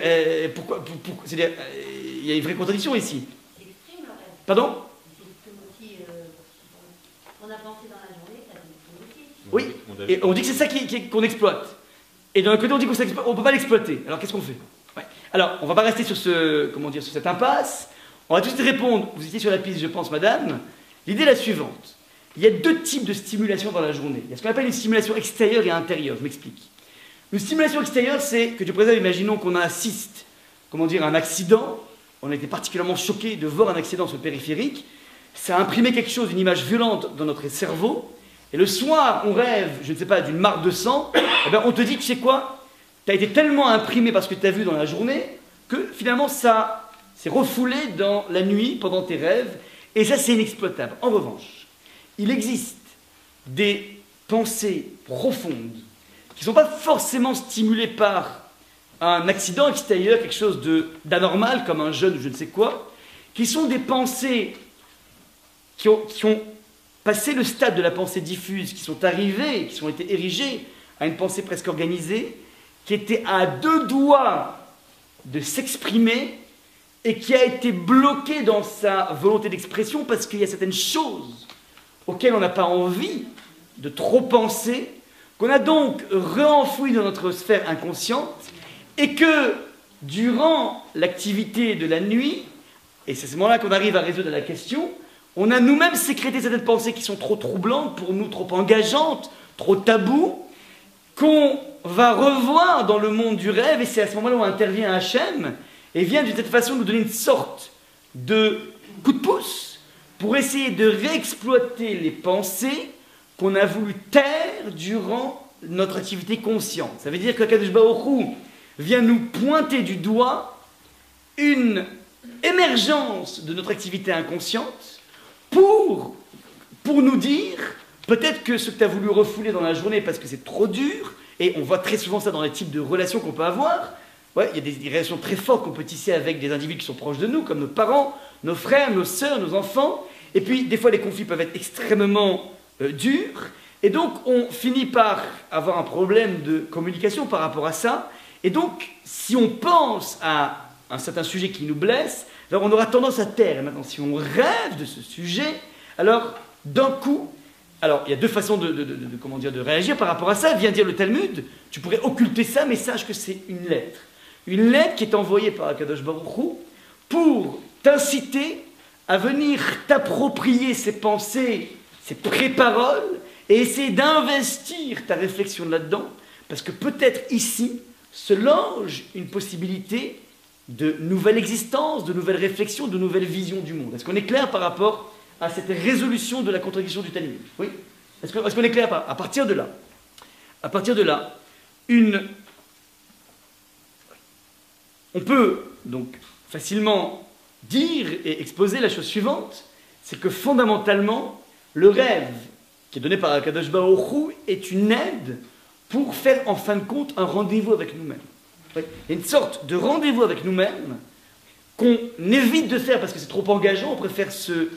pourquoi c'est-à-dire, il y a une vraie contradiction ici. C'est l'exprime le rêve. Pardon? C'est l'exprime aussi. On a pensé dans la journée, ça l'exprime aussi. Oui, et on dit que c'est ça qu'on exploite. Et d'un côté, on dit qu'on ne peut pas l'exploiter. Alors qu'est-ce qu'on fait? Ouais. Alors, on ne va pas rester sur sur cette impasse. On va tout de suite répondre. Vous étiez sur la piste, je pense, madame. L'idée est la suivante. Il y a deux types de stimulation dans la journée. Il y a ce qu'on appelle une stimulation extérieure et intérieure. Je m'explique. Une stimulation extérieure, c'est que du présent, imaginons qu'on assiste, à un accident. On a été particulièrement choqué de voir un accident sur le périphérique. Ça a imprimé quelque chose, une image violente dans notre cerveau. Et le soir, on rêve, je ne sais pas, d'une mare de sang. Eh bien, on te dit, tu sais quoi? Tu as été tellement imprimé par ce que tu as vu dans la journée que finalement, ça s'est refoulé dans la nuit, pendant tes rêves. Et ça, c'est inexploitable. En revanche, il existe des pensées profondes qui ne sont pas forcément stimulées par un accident extérieur, quelque chose d'anormal, comme un jeûne ou je ne sais quoi, qui sont des pensées qui ont passé le stade de la pensée diffuse, qui sont arrivées, qui ont été érigées à une pensée presque organisée, qui était à deux doigts de s'exprimer et qui a été bloquée dans sa volonté d'expression parce qu'il y a certaines choses auxquelles on n'a pas envie de trop penser, qu'on a donc réenfoui dans notre sphère inconsciente et que durant l'activité de la nuit, et c'est à ce moment-là qu'on arrive à résoudre la question, on a nous-mêmes sécrété certaines pensées qui sont trop troublantes pour nous, trop engageantes, trop tabous, qu'on va revoir dans le monde du rêve, et c'est à ce moment-là où intervient Hachem, et vient d'une certaine façon nous donner une sorte de coup de pouce pour essayer de réexploiter les pensées qu'on a voulu taire durant notre activité consciente. Ça veut dire que Kadosh Baruch Hu vient nous pointer du doigt une émergence de notre activité inconsciente pour nous dire, peut-être que ce que tu as voulu refouler dans la journée parce que c'est trop dur, et on voit très souvent ça dans les types de relations qu'on peut avoir, ouais, il y a des relations très fortes qu'on peut tisser avec des individus qui sont proches de nous, comme nos parents, nos frères, nos sœurs, nos enfants, et puis des fois les conflits peuvent être extrêmement durs, et donc on finit par avoir un problème de communication par rapport à ça, et donc si on pense à un certain sujet qui nous blesse, alors on aura tendance à taire. Et maintenant, si on rêve de ce sujet, Alors, d'un coup, alors il y a deux façons comment dire, de réagir par rapport à ça. Vient dire le Talmud, tu pourrais occulter ça, mais sache que c'est une lettre. Une lettre qui est envoyée par Akadosh Baruch Hu pour t'inciter à venir t'approprier ces pensées, ces pré-paroles, et essayer d'investir ta réflexion là-dedans, parce que peut-être ici se loge une possibilité de nouvelle existence, de nouvelles réflexions, de nouvelles visions du monde. Est-ce qu'on est clair par rapport à cette résolution de la contradiction du Talmud? Oui? Est-ce qu'on est clair à partir de là? À partir de là, on peut donc facilement dire et exposer la chose suivante, c'est que fondamentalement, le rêve qui est donné par Akadosh Baruch Hu est une aide pour faire en fin de compte un rendez-vous avec nous-mêmes. Il y a une sorte de rendez-vous avec nous-mêmes qu'on évite de faire parce que c'est trop engageant, on préfère se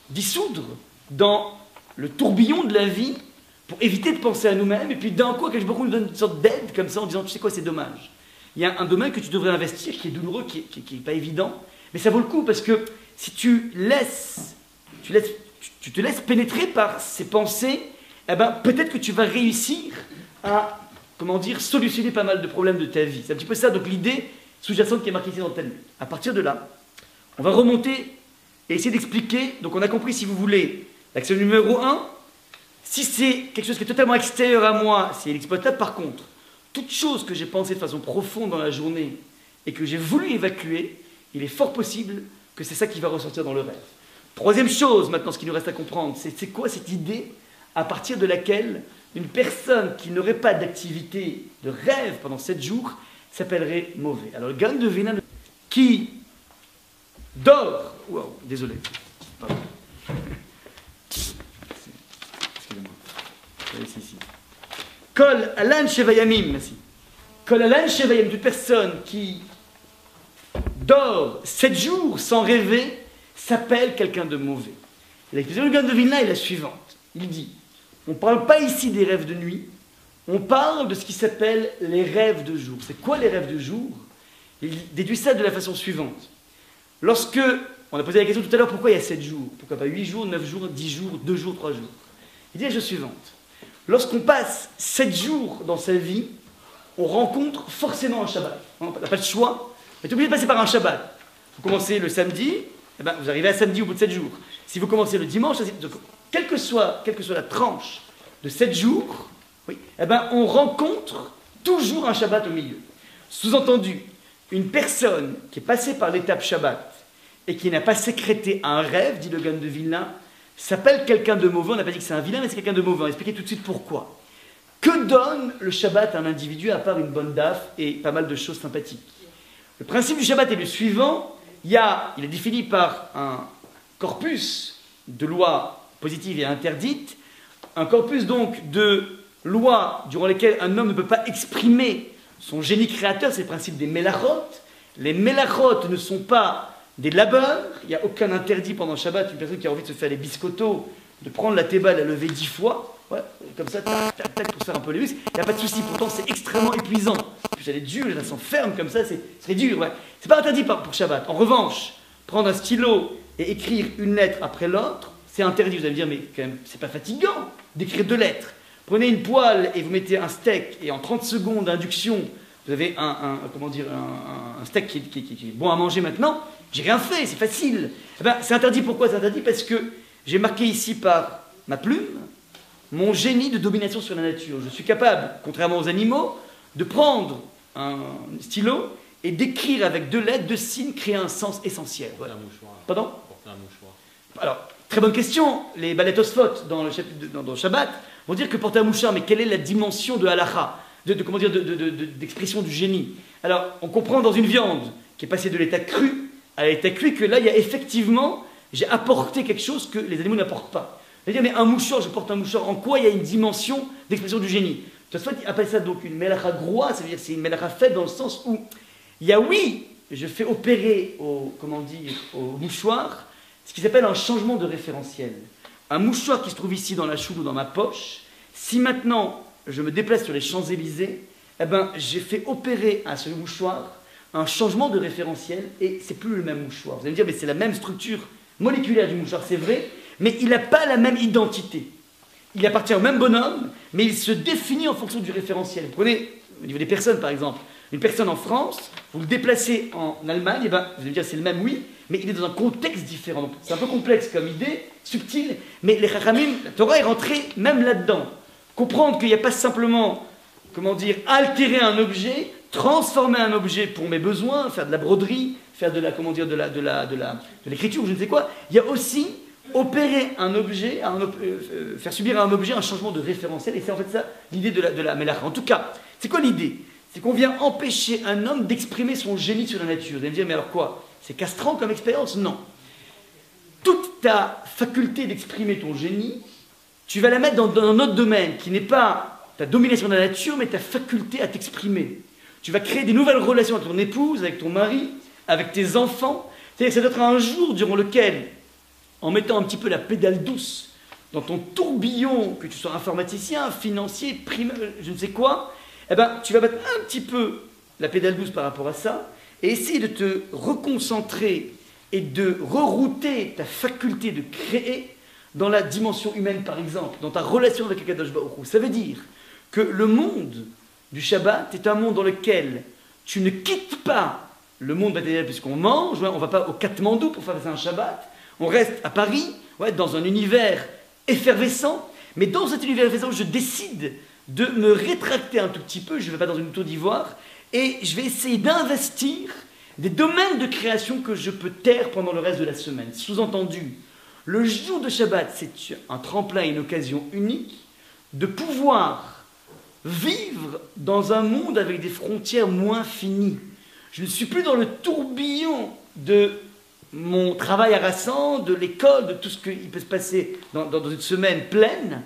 dissoudre dans le tourbillon de la vie pour éviter de penser à nous-mêmes, et puis d'un coup, Akadosh Baruch Hu nous donne une sorte d'aide comme ça en disant, tu sais quoi, c'est dommage. Il y a un domaine que tu devrais investir qui est douloureux, qui n'est pas évident, mais ça vaut le coup parce que si tu te laisses pénétrer par ces pensées, eh ben, peut-être que tu vas réussir à, comment dire, solutionner pas mal de problèmes de ta vie. C'est un petit peu ça, donc l'idée sous-jacente qui est marquée ici dans le Talmud. À partir de là, on va remonter et essayer d'expliquer. Donc on a compris, si vous voulez, l'action numéro 1, si c'est quelque chose qui est totalement extérieur à moi, c'est inexploitable. Par contre, toute chose que j'ai pensée de façon profonde dans la journée et que j'ai voulu évacuer, il est fort possible que c'est ça qui va ressortir dans le rêve. Troisième chose, maintenant, ce qui nous reste à comprendre, c'est quoi cette idée à partir de laquelle une personne qui n'aurait pas d'activité de rêve pendant 7 jours s'appellerait mauvais. Alors, le Gaon de Vilna qui dort... Wow, désolé. Pardon. Excusez-moi. Ici. Kol Alan Shevayamim, merci. Kol Alan Shevayamim, toute personne qui dort 7 jours sans rêver s'appelle quelqu'un de mauvais. L'expression du Gaon de Vilna est la suivante. Il dit, on ne parle pas ici des rêves de nuit, on parle de ce qui s'appelle les rêves de jour. C'est quoi les rêves de jour? Il déduit ça de la façon suivante. Lorsque, on a posé la question tout à l'heure, pourquoi il y a 7 jours? Pourquoi pas 8 jours, 9 jours, 10 jours, 2 jours, 3 jours? Il dit la chose suivante. Lorsqu'on passe 7 jours dans sa vie, on rencontre forcément un Shabbat. On n'a pas de choix, mais tu es obligé de passer par un Shabbat. Vous commencez le samedi, eh ben, vous arrivez à samedi au bout de 7 jours. Si vous commencez le dimanche, quelle que soit la tranche de 7 jours, oui, eh ben, on rencontre toujours un Shabbat au milieu. Sous-entendu, une personne qui est passée par l'étape Shabbat et qui n'a pas sécrété un rêve, dit le Gaon de Vilna, s'appelle quelqu'un de mauvais. On n'a pas dit que c'est un vilain, mais c'est quelqu'un de mauvais. On va expliquer tout de suite pourquoi. Que donne le Shabbat à un individu à part une bonne daf et pas mal de choses sympathiques? Le principe du Shabbat est le suivant. Il est défini par un corpus de lois positives et interdites, un corpus donc de lois durant lesquelles un homme ne peut pas exprimer son génie créateur, c'est le principe des mélachot. Les mélachot ne sont pas des labeurs, il n'y a aucun interdit pendant Shabbat, une personne qui a envie de se faire les biscottos, de prendre la théba, la lever 10 fois, ouais, comme ça, tac, tac, tac, pour faire un peu les muscles, il n'y a pas de souci, pourtant c'est extrêmement épuisant. Vous allez dur, ça s'enferme comme ça, c'est dur, ouais. C'est pas interdit pour Shabbat. En revanche, prendre un stylo et écrire une lettre après l'autre, c'est interdit. Vous allez me dire, mais quand même, c'est pas fatigant d'écrire 2 lettres. Prenez une poêle et vous mettez un steak, et en 30 secondes d'induction, vous avez un steak qui est bon à manger maintenant. J'ai rien fait, c'est facile. Eh ben, c'est interdit, pourquoi c'est interdit? Parce que j'ai marqué ici par ma plume mon génie de domination sur la nature. Je suis capable, contrairement aux animaux, de prendre un stylo et d'écrire avec 2 lettres, 2 signes, créer un sens essentiel. Voilà. Porter un mouchoir. Pardon? Porter un mouchoir. Alors, très bonne question. Les balétosphot dans le Shabbat vont dire que porter un mouchoir, mais quelle est la dimension de halacha, d'expression du génie? Alors, on comprend dans une viande qui est passée de l'état cru à l'état cuit que là, il y a effectivement, j'ai apporté quelque chose que les animaux n'apportent pas. C'est-à-dire, mais un mouchoir, je porte un mouchoir, en quoi il y a une dimension d'expression du génie? Tosfot appelle ça donc une melacha groa, ça veut dire c'est une melacha faite dans le sens où il y a, oui, je fais opérer au mouchoir ce qui s'appelle un changement de référentiel. Un mouchoir qui se trouve ici dans la choule ou dans ma poche, si maintenant je me déplace sur les Champs-Élysées, eh ben, j'ai fait opérer à ce mouchoir un changement de référentiel et c'est plus le même mouchoir. Vous allez me dire, mais c'est la même structure moléculaire du mouchoir, c'est vrai, mais il n'a pas la même identité. Il appartient au même bonhomme, mais il se définit en fonction du référentiel. Vous prenez, au niveau des personnes par exemple, une personne en France, vous le déplacez en Allemagne, et ben, vous allez me dire c'est le même, oui, mais il est dans un contexte différent. C'est un peu complexe comme idée, subtil, mais les Chachamim, la Torah est rentrée même là-dedans. Comprendre qu'il n'y a pas simplement, comment dire, altérer un objet, transformer un objet pour mes besoins, faire de la broderie, faire de la, comment dire, de l'écriture, je ne sais quoi. Il y a aussi opérer un objet, faire subir à un objet un changement de référentiel, et c'est en fait ça l'idée de la Melacha. En tout cas, c'est quoi l'idée? C'est qu'on vient empêcher un homme d'exprimer son génie sur la nature. Vous allez me dire, mais alors quoi? C'est castrant comme expérience? Non. Toute ta faculté d'exprimer ton génie, tu vas la mettre dans un autre domaine qui n'est pas ta domination de la nature, mais ta faculté à t'exprimer. Tu vas créer des nouvelles relations avec ton épouse, avec ton mari, avec tes enfants. C'est-à-dire que ça doit être un jour durant lequel, en mettant un petit peu la pédale douce dans ton tourbillon, que tu sois informaticien, financier, je ne sais quoi, eh ben, tu vas mettre un petit peu la pédale douce par rapport à ça et essayer de te reconcentrer et de rerouter ta faculté de créer dans la dimension humaine, par exemple, dans ta relation avec Akadosh Baruch Hu. Ça veut dire que le monde du Shabbat est un monde dans lequel tu ne quittes pas le monde matériel puisqu'on mange, on ne va pas au Katmandou pour faire un Shabbat, on reste à Paris, dans un univers effervescent, mais dans cet univers effervescent, je décide de me rétracter un tout petit peu, je ne vais pas dans une tour d'ivoire, et je vais essayer d'investir des domaines de création que je peux taire pendant le reste de la semaine. Sous-entendu, le jour de Shabbat, c'est un tremplin et une occasion unique de pouvoir vivre dans un monde avec des frontières moins finies. Je ne suis plus dans le tourbillon de mon travail harassant, de l'école, de tout ce qui peut se passer dans une semaine pleine.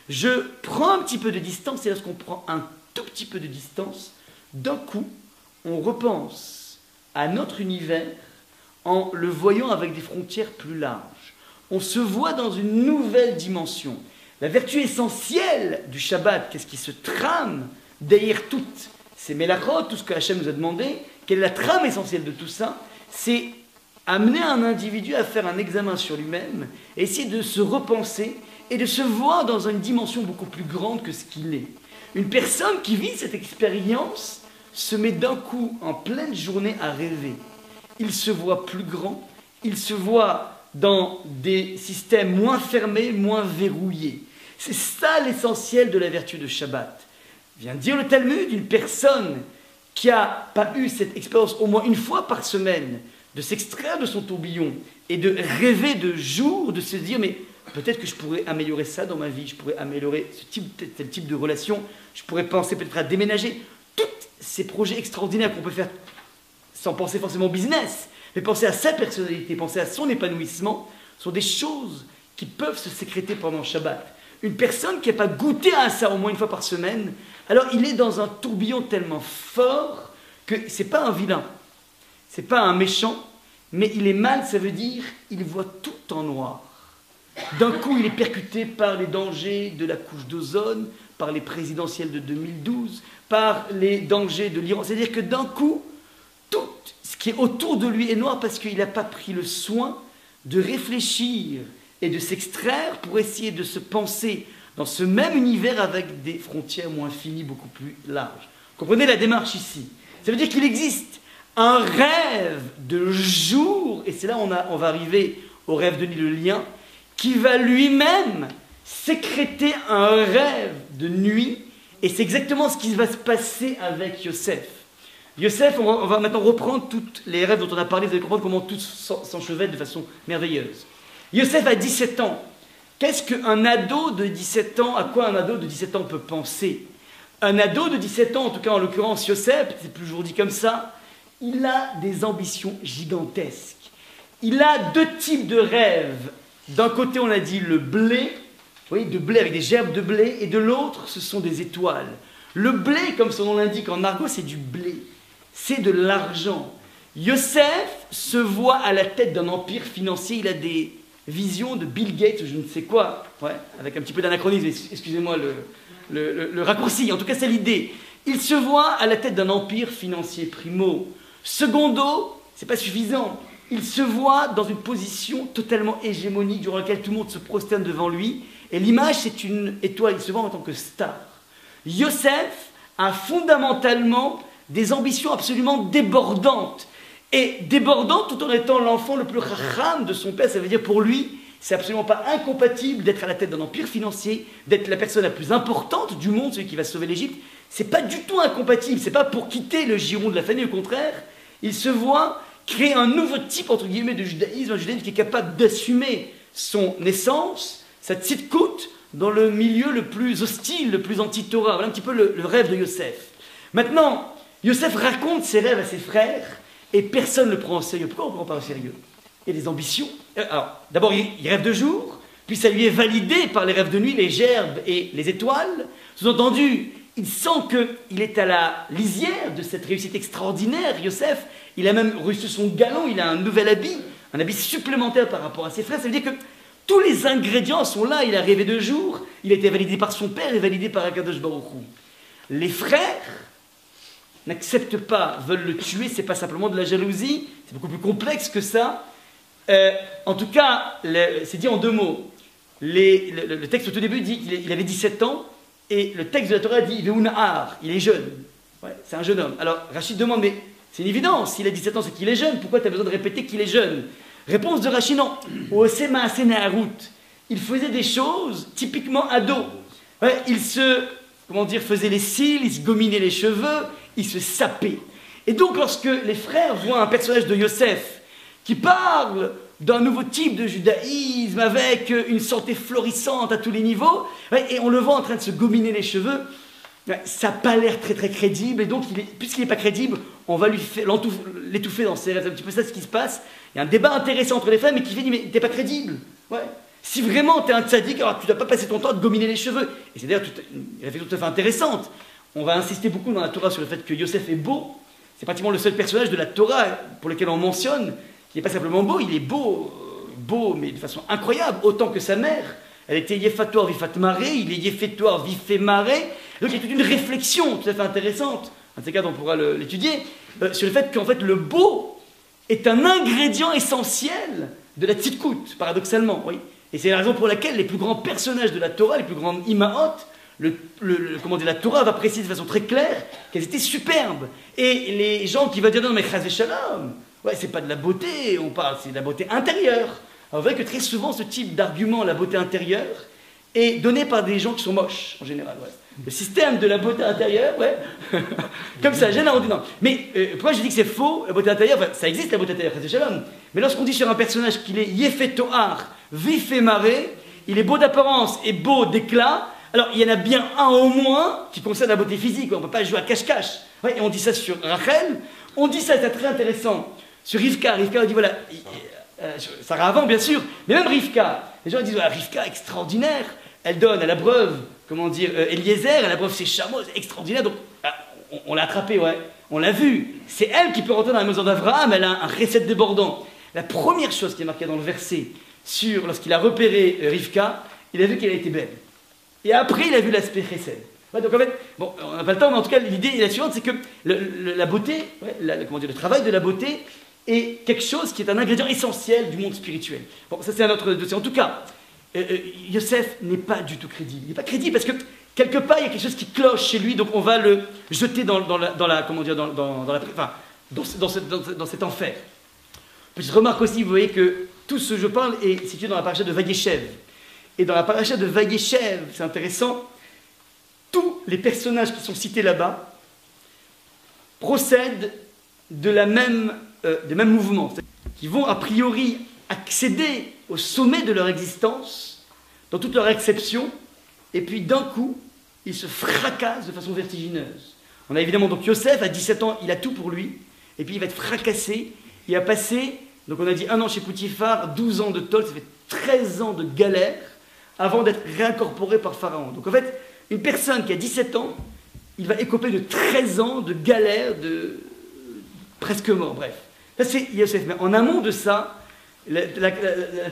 Je prends un petit peu de distance, et lorsqu'on prend un tout petit peu de distance, d'un coup, on repense à notre univers en le voyant avec des frontières plus larges. On se voit dans une nouvelle dimension. La vertu essentielle du Shabbat, qu'est-ce qui se trame derrière toutes ces mélachot, tout ce que Hachem nous a demandé, quelle est la trame essentielle de tout ça? C'est amener un individu à faire un examen sur lui-même, essayer de se repenser et de se voir dans une dimension beaucoup plus grande que ce qu'il est. Une personne qui vit cette expérience se met d'un coup en pleine journée à rêver. Il se voit plus grand, il se voit dans des systèmes moins fermés, moins verrouillés. C'est ça l'essentiel de la vertu de Shabbat. Vient dire le Talmud, une personne qui n'a pas eu cette expérience au moins une fois par semaine, de s'extraire de son tourbillon et de rêver de jour, de se dire mais peut-être que je pourrais améliorer ça dans ma vie, je pourrais améliorer tel type de relation, je pourrais penser peut-être à déménager. Tous ces projets extraordinaires qu'on peut faire sans penser forcément au business, mais penser à sa personnalité, penser à son épanouissement, sont des choses qui peuvent se sécréter pendant le Shabbat. Une personne qui n'a pas goûté à ça au moins une fois par semaine, alors il est dans un tourbillon tellement fort que ce n'est pas un vilain, ce n'est pas un méchant, mais il est mal, ça veut dire il voit tout en noir. D'un coup, il est percuté par les dangers de la couche d'ozone, par les présidentielles de 2012, par les dangers de l'Iran. C'est-à-dire que d'un coup, tout ce qui est autour de lui est noir parce qu'il n'a pas pris le soin de réfléchir et de s'extraire pour essayer de se penser dans ce même univers avec des frontières moins finies, beaucoup plus larges. Comprenez la démarche ici? Ça veut dire qu'il existe un rêve de jour, et c'est là on va arriver au rêve de nuit, le lien, qui va lui-même sécréter un rêve de nuit, et c'est exactement ce qui va se passer avec Yosef. Yosef, on va maintenant reprendre tous les rêves dont on a parlé, vous allez comprendre comment tout s'enchevêtre de façon merveilleuse. Yosef a 17 ans. Qu'est-ce qu'un ado de 17 ans, à quoi un ado de 17 ans peut penser? Un ado de 17 ans, en tout cas en l'occurrence Yosef, c'est toujours dit comme ça, il a des ambitions gigantesques. Il a deux types de rêves. D'un côté, on a dit le blé, vous voyez, de blé avec des gerbes de blé, et de l'autre, ce sont des étoiles. Le blé, comme son nom l'indique en argot, c'est du blé. C'est de l'argent. Yosef se voit à la tête d'un empire financier, il a des vision de Bill Gates, je ne sais quoi, avec un petit peu d'anachronisme, excusez-moi le raccourci, en tout cas c'est l'idée. Il se voit à la tête d'un empire financier primo. Secondo, c'est pas suffisant. il se voit dans une position totalement hégémonique durant laquelle tout le monde se prosterne devant lui. Et l'image, c'est une étoile, il se voit en tant que star. Yosef a fondamentalement des ambitions absolument débordantes. Et débordantes tout en étant l'enfant le plus racham de son père. Ça veut dire pour lui, c'est absolument pas incompatible d'être à la tête d'un empire financier, d'être la personne la plus importante du monde, celui qui va sauver l'Égypte. C'est pas du tout incompatible, c'est pas pour quitter le giron de la famille, au contraire. Il se voit créer un nouveau type, entre guillemets, de judaïsme, un judaïsme qui est capable d'assumer son essence, sa tzidkout, dans le milieu le plus hostile, le plus anti-Torah. Voilà un petit peu le rêve de Yosef. Maintenant, Yosef raconte ses rêves à ses frères, et personne ne le prend au sérieux. Pourquoi on ne prend pas au sérieux? Il y a des ambitions. Alors, d'abord, il rêve de jour, puis ça lui est validé par les rêves de nuit, les gerbes et les étoiles. Sous-entendu, il sent qu'il est à la lisière de cette réussite extraordinaire, Yosef. Il a même reçu son galon, il a un nouvel habit, un habit supplémentaire par rapport à ses frères. Ça veut dire que tous les ingrédients sont là. Il a rêvé de jour, il a été validé par son père et validé par Akadosh Baruch Hu. Les frères n'acceptent pas, veulent le tuer, c'est pas simplement de la jalousie, c'est beaucoup plus complexe que ça. En tout cas, c'est dit en deux mots. Le texte au tout début dit qu'il avait 17 ans, et le texte de la Torah dit Veunahar, il est jeune. Ouais, c'est un jeune homme. Alors Rachid demande, mais c'est une évidence, s'il a 17 ans, c'est qu'il est jeune, pourquoi tu as besoin de répéter qu'il est jeune? Réponse de Rachid, non. Il faisait des choses typiquement ado. Ouais, il se, faisait les cils, il se gominait les cheveux, il se sapait. Et donc lorsque les frères voient un personnage de Yosef qui parle d'un nouveau type de judaïsme avec une santé florissante à tous les niveaux, et on le voit en train de se gominer les cheveux, ça n'a pas l'air très très crédible, et donc puisqu'il n'est pas crédible, on va l'étouffer dans ses rêves. C'est un petit peu ça ce qui se passe. Il y a un débat intéressant entre les femmes, mais qui fait dire, mais t'es pas crédible. Ouais. Si vraiment tu es un tzaddik, alors tu ne dois pas passer ton temps à te gominer les cheveux. Et c'est d'ailleurs une réflexion tout à fait intéressante. On va insister beaucoup dans la Torah sur le fait que Yosef est beau. C'est pratiquement le seul personnage de la Torah pour lequel on mentionne qu'il n'est pas simplement beau, il est beau, mais de façon incroyable, autant que sa mère. Elle était Yefatoire Vifat Maré, il est Yefetoire Vifé Maré. Donc il y a toute une réflexion tout à fait intéressante, en ces cas on pourra l'étudier, sur le fait qu'en fait le beau est un ingrédient essentiel de la tzidkout, paradoxalement. Oui. Et c'est la raison pour laquelle les plus grands personnages de la Torah, les plus grandes imaot, la Torah va préciser de façon très claire qu'elles étaient superbes. Et les gens qui vont dire non mais chas v'shalom, ouais, c'est pas de la beauté, on parle, c'est de la beauté intérieure. Alors, vous voyez que très souvent, ce type d'argument, la beauté intérieure, est donné par des gens qui sont moches, en général. Ouais. Le système de la beauté intérieure, ouais, comme ça, généralement, dit non. Mais pourquoi je dis que c'est faux, la beauté intérieure, enfin, ça existe la beauté intérieure, c'est shalom. Mais lorsqu'on dit sur un personnage qu'il est Yefet Tohar, Vifé Maré, il est beau d'apparence et beau d'éclat, alors il y en a bien un au moins qui concerne la beauté physique, on ne peut pas jouer à cache-cache. Ouais, et on dit ça sur Rachel, on dit ça, c'est très intéressant, sur Rivka. Rivka dit voilà. Sarah avant, bien sûr, mais même Rivka. Les gens disent, voilà, Rivka, extraordinaire, elle donne à la breuve, Eliezer, elle abreuve ses chameaux, c'est extraordinaire, donc on l'a attrapée, ouais, on l'a vu. C'est elle qui peut rentrer dans la maison d'Abraham, elle a un recette débordant. La première chose qui est marquée dans le verset, lorsqu'il a repéré Rivka, il a vu qu'elle était belle. Et après, il a vu l'aspect chesed. Ouais, donc en fait, bon, on n'a pas le temps, mais en tout cas, l'idée est la suivante, c'est que la beauté, le travail de la beauté, est quelque chose qui est un ingrédient essentiel du monde spirituel. Bon, ça c'est un autre dossier. En tout cas, Yosef n'est pas du tout crédible. Il n'est pas crédible parce que quelque part il y a quelque chose qui cloche chez lui, donc on va le jeter dans cet enfer. Petite remarque aussi, vous voyez que tout ce que je parle est situé dans la paracha de Vayeshev. Et dans la paracha de Vayeshev, c'est intéressant, tous les personnages qui sont cités là-bas procèdent de des mêmes mouvements, qui vont a priori accéder au sommet de leur existence, dans toute leur exception, et puis d'un coup, ils se fracassent de façon vertigineuse. On a évidemment donc Yosef, à 17 ans, il a tout pour lui, et puis il va être fracassé, il a passé, donc on a dit 1 an chez Poutifar, 12 ans de tol, ça fait 13 ans de galère, avant d'être réincorporé par Pharaon. Donc en fait, une personne qui a 17 ans, il va écoper de 13 ans de galère, de presque mort, bref. Ça c'est Yosef. Mais en amont de ça, la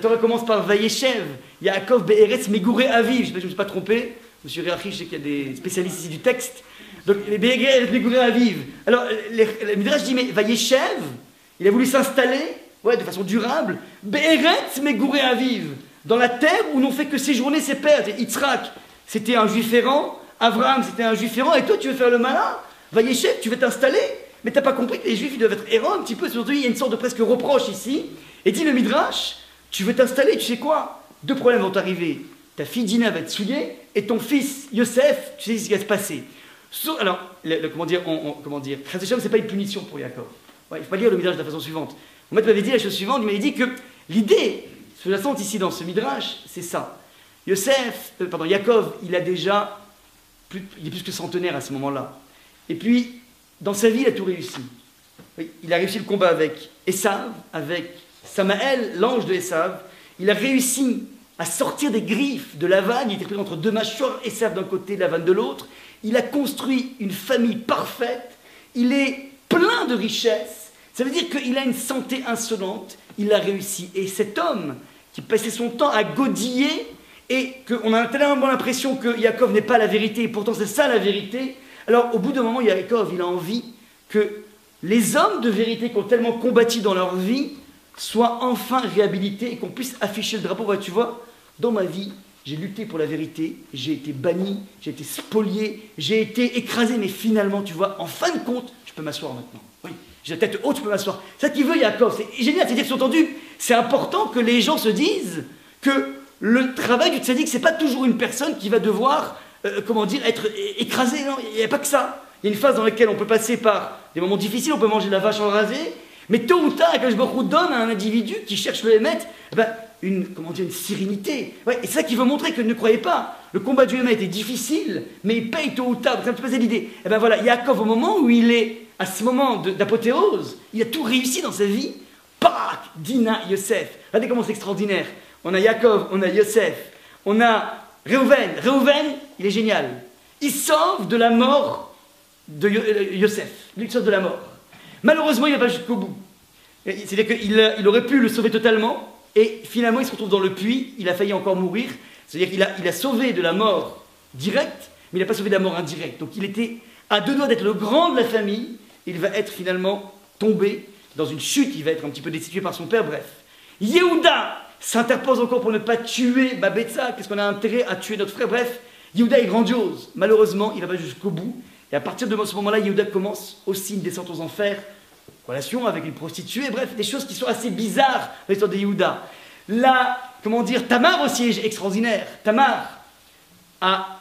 Torah commence par Vayeshev, Yaakov Be'eretz Megouré Aviv. Je ne sais pas si je ne me suis pas trompé, monsieur Réachi, je sais qu'il y a des spécialistes ici du texte. Donc, les Be'eretz Megouré Aviv. Alors, le Midrash dit, mais Vayeshev, il a voulu s'installer, ouais, de façon durable, Be'eretz Megouré Aviv, dans la terre où n'ont fait que séjourner ses pères. Yitzhak, c'était un juif errant, Abraham, c'était un juif errant, et toi, tu veux faire le malin, Vayeshev, tu veux t'installer, mais t'as pas compris que les juifs, ils doivent être errants un petit peu, surtout, il y a une sorte de presque reproche ici, et dit le Midrash, tu veux t'installer, tu sais quoi? Deux problèmes vont t'arriver. Ta fille Dina va être souillée, et ton fils Yosef, tu sais ce qui va se passer. Alors, comment dire, Chassécham, c'est pas une punition pour Yaakov. Ouais, il ne faut pas lire le Midrash de la façon suivante. Mon maître m'avait dit la chose suivante, il m'avait dit que l'idée sous-jacente ici dans ce Midrash, c'est ça. Yaakov, il est plus que centenaire à ce moment-là. Et puis, dans sa vie, il a tout réussi. Oui, il a réussi le combat avec Esav, avec Samaël, l'ange de Esav. Il a réussi à sortir des griffes de Lavan. Il était pris entre deux mâchoires, Esav d'un côté, Lavan de l'autre. Il a construit une famille parfaite. Il est plein de richesses. Ça veut dire qu'il a une santé insolente. Il a réussi. Et cet homme qui passait son temps à godiller et qu'on a tellement l'impression que Yaakov n'est pas la vérité, et pourtant c'est ça la vérité. Alors au bout d'un moment, Yaakov, il a envie que les hommes de vérité qui ont tellement combattu dans leur vie soient enfin réhabilités et qu'on puisse afficher le drapeau. Ouais, tu vois, dans ma vie, j'ai lutté pour la vérité, j'ai été banni, j'ai été spolié, j'ai été écrasé, mais finalement, tu vois, en fin de compte, je peux m'asseoir maintenant. Oui, j'ai la tête haute, je peux m'asseoir. C'est ça qu'il veut, Yaakov. C'est génial, c'est-à-dire, sous-entendu, c'est important que les gens se disent que le travail du tzaddik, c'est pas toujours une personne qui va devoir, être écrasée. Non, il n'y a pas que ça. Il y a une phase dans laquelle on peut passer par des moments difficiles, on peut manger de la vache enrasée, mais tôt ou tard, Akadosh Baruch Hu donne à un individu qui cherche le Hémet, une sérénité. Ouais, et c'est ça qu'il veut montrer, que ne croyez pas. Le combat du Hémet est difficile, mais il paye tôt ou tard. C'est un petit peu l'idée. Et ben voilà, Yaakov, au moment où il est, à ce moment d'apothéose, il a tout réussi dans sa vie. Parak, Dina, Yosef. Regardez comment c'est extraordinaire. On a Yaakov, on a Yosef, on a Réhouven. Réhouven, il est génial. Il sauve de la mort de Yosef. Il sauve de la mort. Malheureusement, il ne va pas jusqu'au bout. C'est-à-dire qu'il aurait pu le sauver totalement, et finalement, il se retrouve dans le puits, il a failli encore mourir. C'est-à-dire qu'il a sauvé de la mort directe, mais il n'a pas sauvé de la mort indirecte. Donc il était à deux doigts d'être le grand de la famille, il va être finalement tombé dans une chute, il va être un petit peu destitué par son père, bref. Yehuda s'interpose encore pour ne pas tuer Babetza, qu'est-ce qu'on a intérêt à tuer notre frère, bref. Yehuda est grandiose, malheureusement, il ne va pas jusqu'au bout, et à partir de ce moment-là, Yehuda commence aussi une descente aux enfers, relation avec une prostituée, bref, des choses qui sont assez bizarres dans l'histoire de Yehuda. Tamar aussi est extraordinaire. Tamar a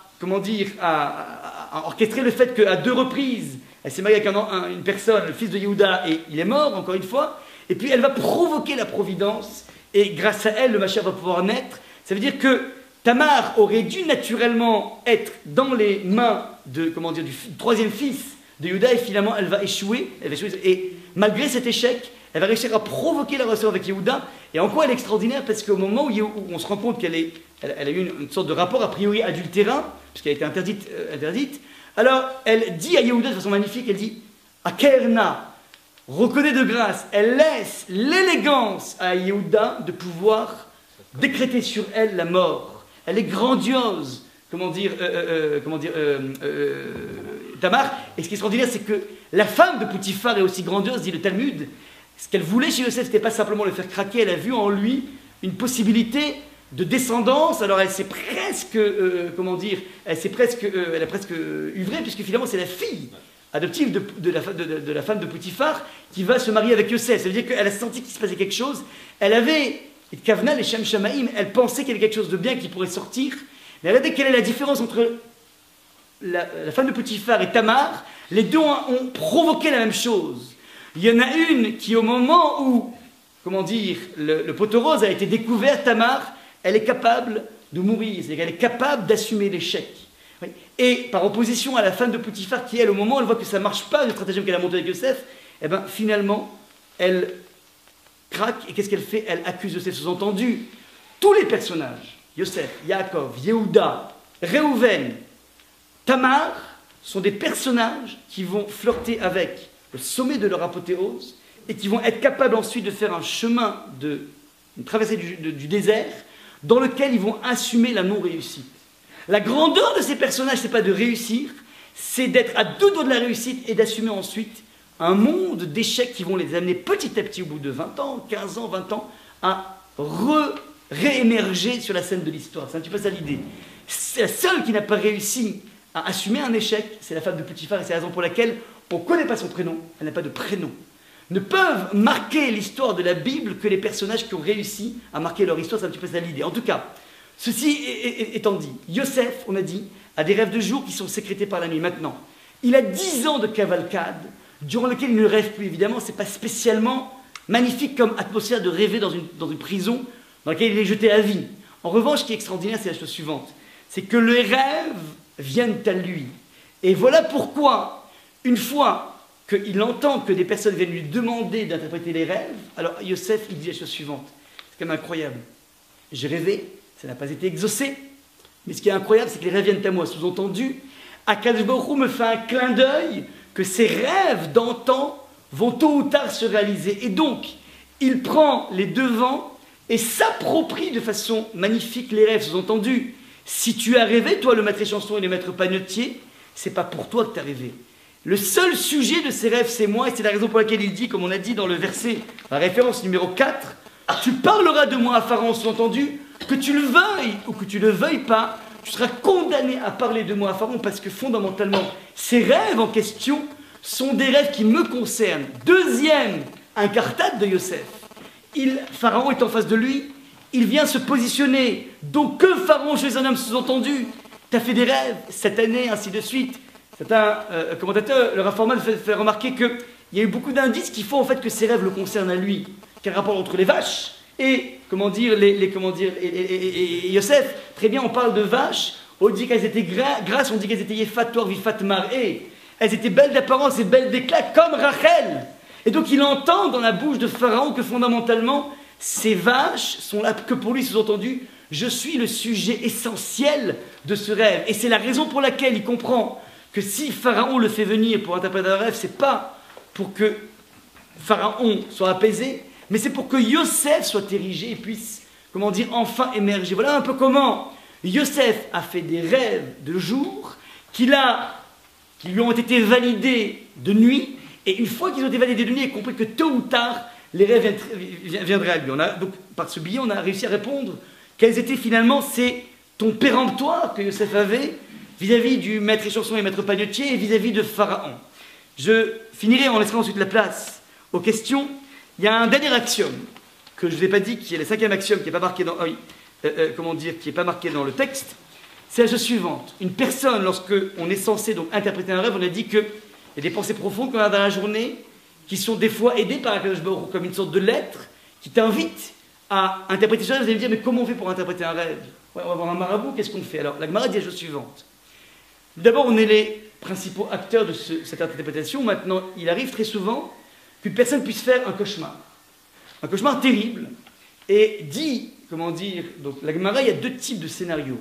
orchestré le fait qu'à 2 reprises, elle s'est mariée avec une personne, le fils de Yehuda, et il est mort, encore une fois, et puis elle va provoquer la providence, et grâce à elle, le Mashiach va pouvoir naître. Ça veut dire que Tamar aurait dû naturellement être dans les mains du 3e fils de Yehuda, et finalement elle va échouer, et malgré cet échec, elle va réussir à provoquer la relation avec Yehuda. Et en quoi elle est extraordinaire? Parce qu'au moment où on se rend compte qu'elle a eu une sorte de rapport a priori adultérin, puisqu'elle a été interdite, alors elle dit à Yehuda de façon magnifique, elle dit « Akerna » reconnaît de grâce, elle laisse l'élégance à Yehuda de pouvoir décréter sur elle la mort. Elle est grandiose, Tamar. Et ce qui est extraordinaire, c'est que la femme de Poutifar est aussi grandiose, dit le Talmud. Ce qu'elle voulait chez Yosef, ce n'était pas simplement le faire craquer, elle a vu en lui une possibilité de descendance. Alors elle s'est presque, elle a presque uvré, puisque finalement c'est la fille adoptive de la femme de Poutifar qui va se marier avec Yosef. Ça veut dire qu'elle a senti qu'il se passait quelque chose. Elle avait, Kavna, les Shem Shamaïm, elle pensait qu'il y avait quelque chose de bien qui pourrait sortir. Mais regardez quelle est la différence entre la femme de Poutifar et Tamar. Les deux ont provoqué la même chose. Il y en a une qui, au moment où, le poteau rose a été découvert, Tamar, elle est capable de mourir, c'est-à-dire qu'elle est capable d'assumer l'échec. Oui. Et par opposition à la femme de Poutifar, qui elle, au moment où elle voit que ça ne marche pas, le stratagème qu'elle a monté avec Yosef, finalement, elle craque, et qu'est-ce qu'elle fait? Elle accuse Yosef. Sous-entendu, tous les personnages, Yosef, Yaakov, Yehuda, Réhouven, Tamar, sont des personnages qui vont flirter avec le sommet de leur apothéose et qui vont être capables ensuite de faire un chemin, une traversée du désert dans lequel ils vont assumer la non-réussite. La grandeur de ces personnages, ce n'est pas de réussir, c'est d'être à 2 doigts de la réussite et d'assumer ensuite un monde d'échecs qui vont les amener petit à petit, au bout de 20 ans, 15 ans, 20 ans, à réémerger sur la scène de l'histoire. C'est un petit peu ça l'idée. C'est la seule qui n'a pas réussi à assumer un échec, c'est la femme de Potiphar, et c'est la raison pour laquelle on ne connaît pas son prénom, elle n'a pas de prénom. Ne peuvent marquer l'histoire de la Bible que les personnages qui ont réussi à marquer leur histoire, c'est un petit peu ça l'idée. En tout cas, ceci étant dit, Yosef, on a dit, a des rêves de jour qui sont sécrétés par la nuit. Maintenant, il a 10 ans de cavalcade, durant lequel il ne rêve plus, évidemment, c'est pas spécialement magnifique comme atmosphère de rêver dans une prison dans laquelle il est jeté à vie. En revanche, ce qui est extraordinaire, c'est la chose suivante, c'est que les rêves viennent à lui. Et voilà pourquoi, une fois qu'il entend que des personnes viennent lui demander d'interpréter les rêves, alors Yosef, il dit la chose suivante. C'est quand même incroyable. J'ai rêvé, ça n'a pas été exaucé, mais ce qui est incroyable, c'est que les rêves viennent à moi. Sous-entendu, Akadosh Baruch Hu me fait un clin d'œil que ces rêves d'antan vont tôt ou tard se réaliser. Et donc, il prend les devants et s'approprie de façon magnifique les rêves. Sous-entendu, si tu as rêvé, toi le maître échanson et le maître panetier, c'est pas pour toi que tu as rêvé. Le seul sujet de ces rêves, c'est moi, et c'est la raison pour laquelle il dit, comme on a dit dans le verset, la référence numéro 4, tu parleras de moi à Pharaon, sous-entendu, que tu le veuilles ou que tu ne le veuilles pas, tu seras condamné à parler de moi à Pharaon, parce que fondamentalement, ces rêves en question sont des rêves qui me concernent. Deuxième incartade de Yosef. Pharaon est en face de lui, il vient se positionner. Donc que Pharaon chez un homme, sous-entendu, tu as fait des rêves cette année, ainsi de suite. Certains commentateurs, le Rafforman fait remarquer qu'il y a eu beaucoup d'indices qui font en fait que ces rêves le concernent à lui. Quel rapport entre les vaches et, et Yosef. Très bien, on parle de vaches, on dit qu'elles étaient grasses, on dit qu'elles étaient yefator, vifatmar, et elles étaient belles d'apparence et belles d'éclat comme Rachel. Et donc il entend dans la bouche de Pharaon que fondamentalement, ces vaches sont là que pour lui, sous-entendu, je suis le sujet essentiel de ce rêve. Et c'est la raison pour laquelle il comprend que si Pharaon le fait venir pour interpréter un rêve, c'est pas pour que Pharaon soit apaisé, mais c'est pour que Yosef soit érigé et puisse, enfin émerger. Voilà un peu comment Yosef a fait des rêves de jour qui lui ont été validés de nuit, et une fois qu'ils ont été validés de nuit, il a compris que tôt ou tard, les rêves viendraient à lui. Donc, par ce billet, on a réussi à répondre quels étaient finalement ces tons péremptoires que Yosef avait vis-à-vis du maître échanson et maître panetier et vis-à-vis de Pharaon. Je finirai en laissant ensuite la place aux questions. Il y a un dernier axiome que je ne vous ai pas dit, qui est le 5e axiome, qui n'est pas marqué dans, qui est pas marqué dans le texte. C'est la chose suivante. Une personne, lorsqu'on est censé donc interpréter un rêve, on a dit qu'il y a des pensées profondes qu'on a dans la journée qui sont des fois aidées par Akadosh Baruch Hu, comme une sorte de lettre qui t'invite à interpréter ce rêve. Vous allez me dire, mais comment on fait pour interpréter un rêve? Ouais, on va voir un marabout, qu'est-ce qu'on fait? Alors, la Gemara dit la chose suivante. D'abord, on est les principaux acteurs de cette interprétation. Maintenant, il arrive très souvent qu'une personne puisse faire un cauchemar terrible, et donc la Gemara, il y a 2 types de scénarios.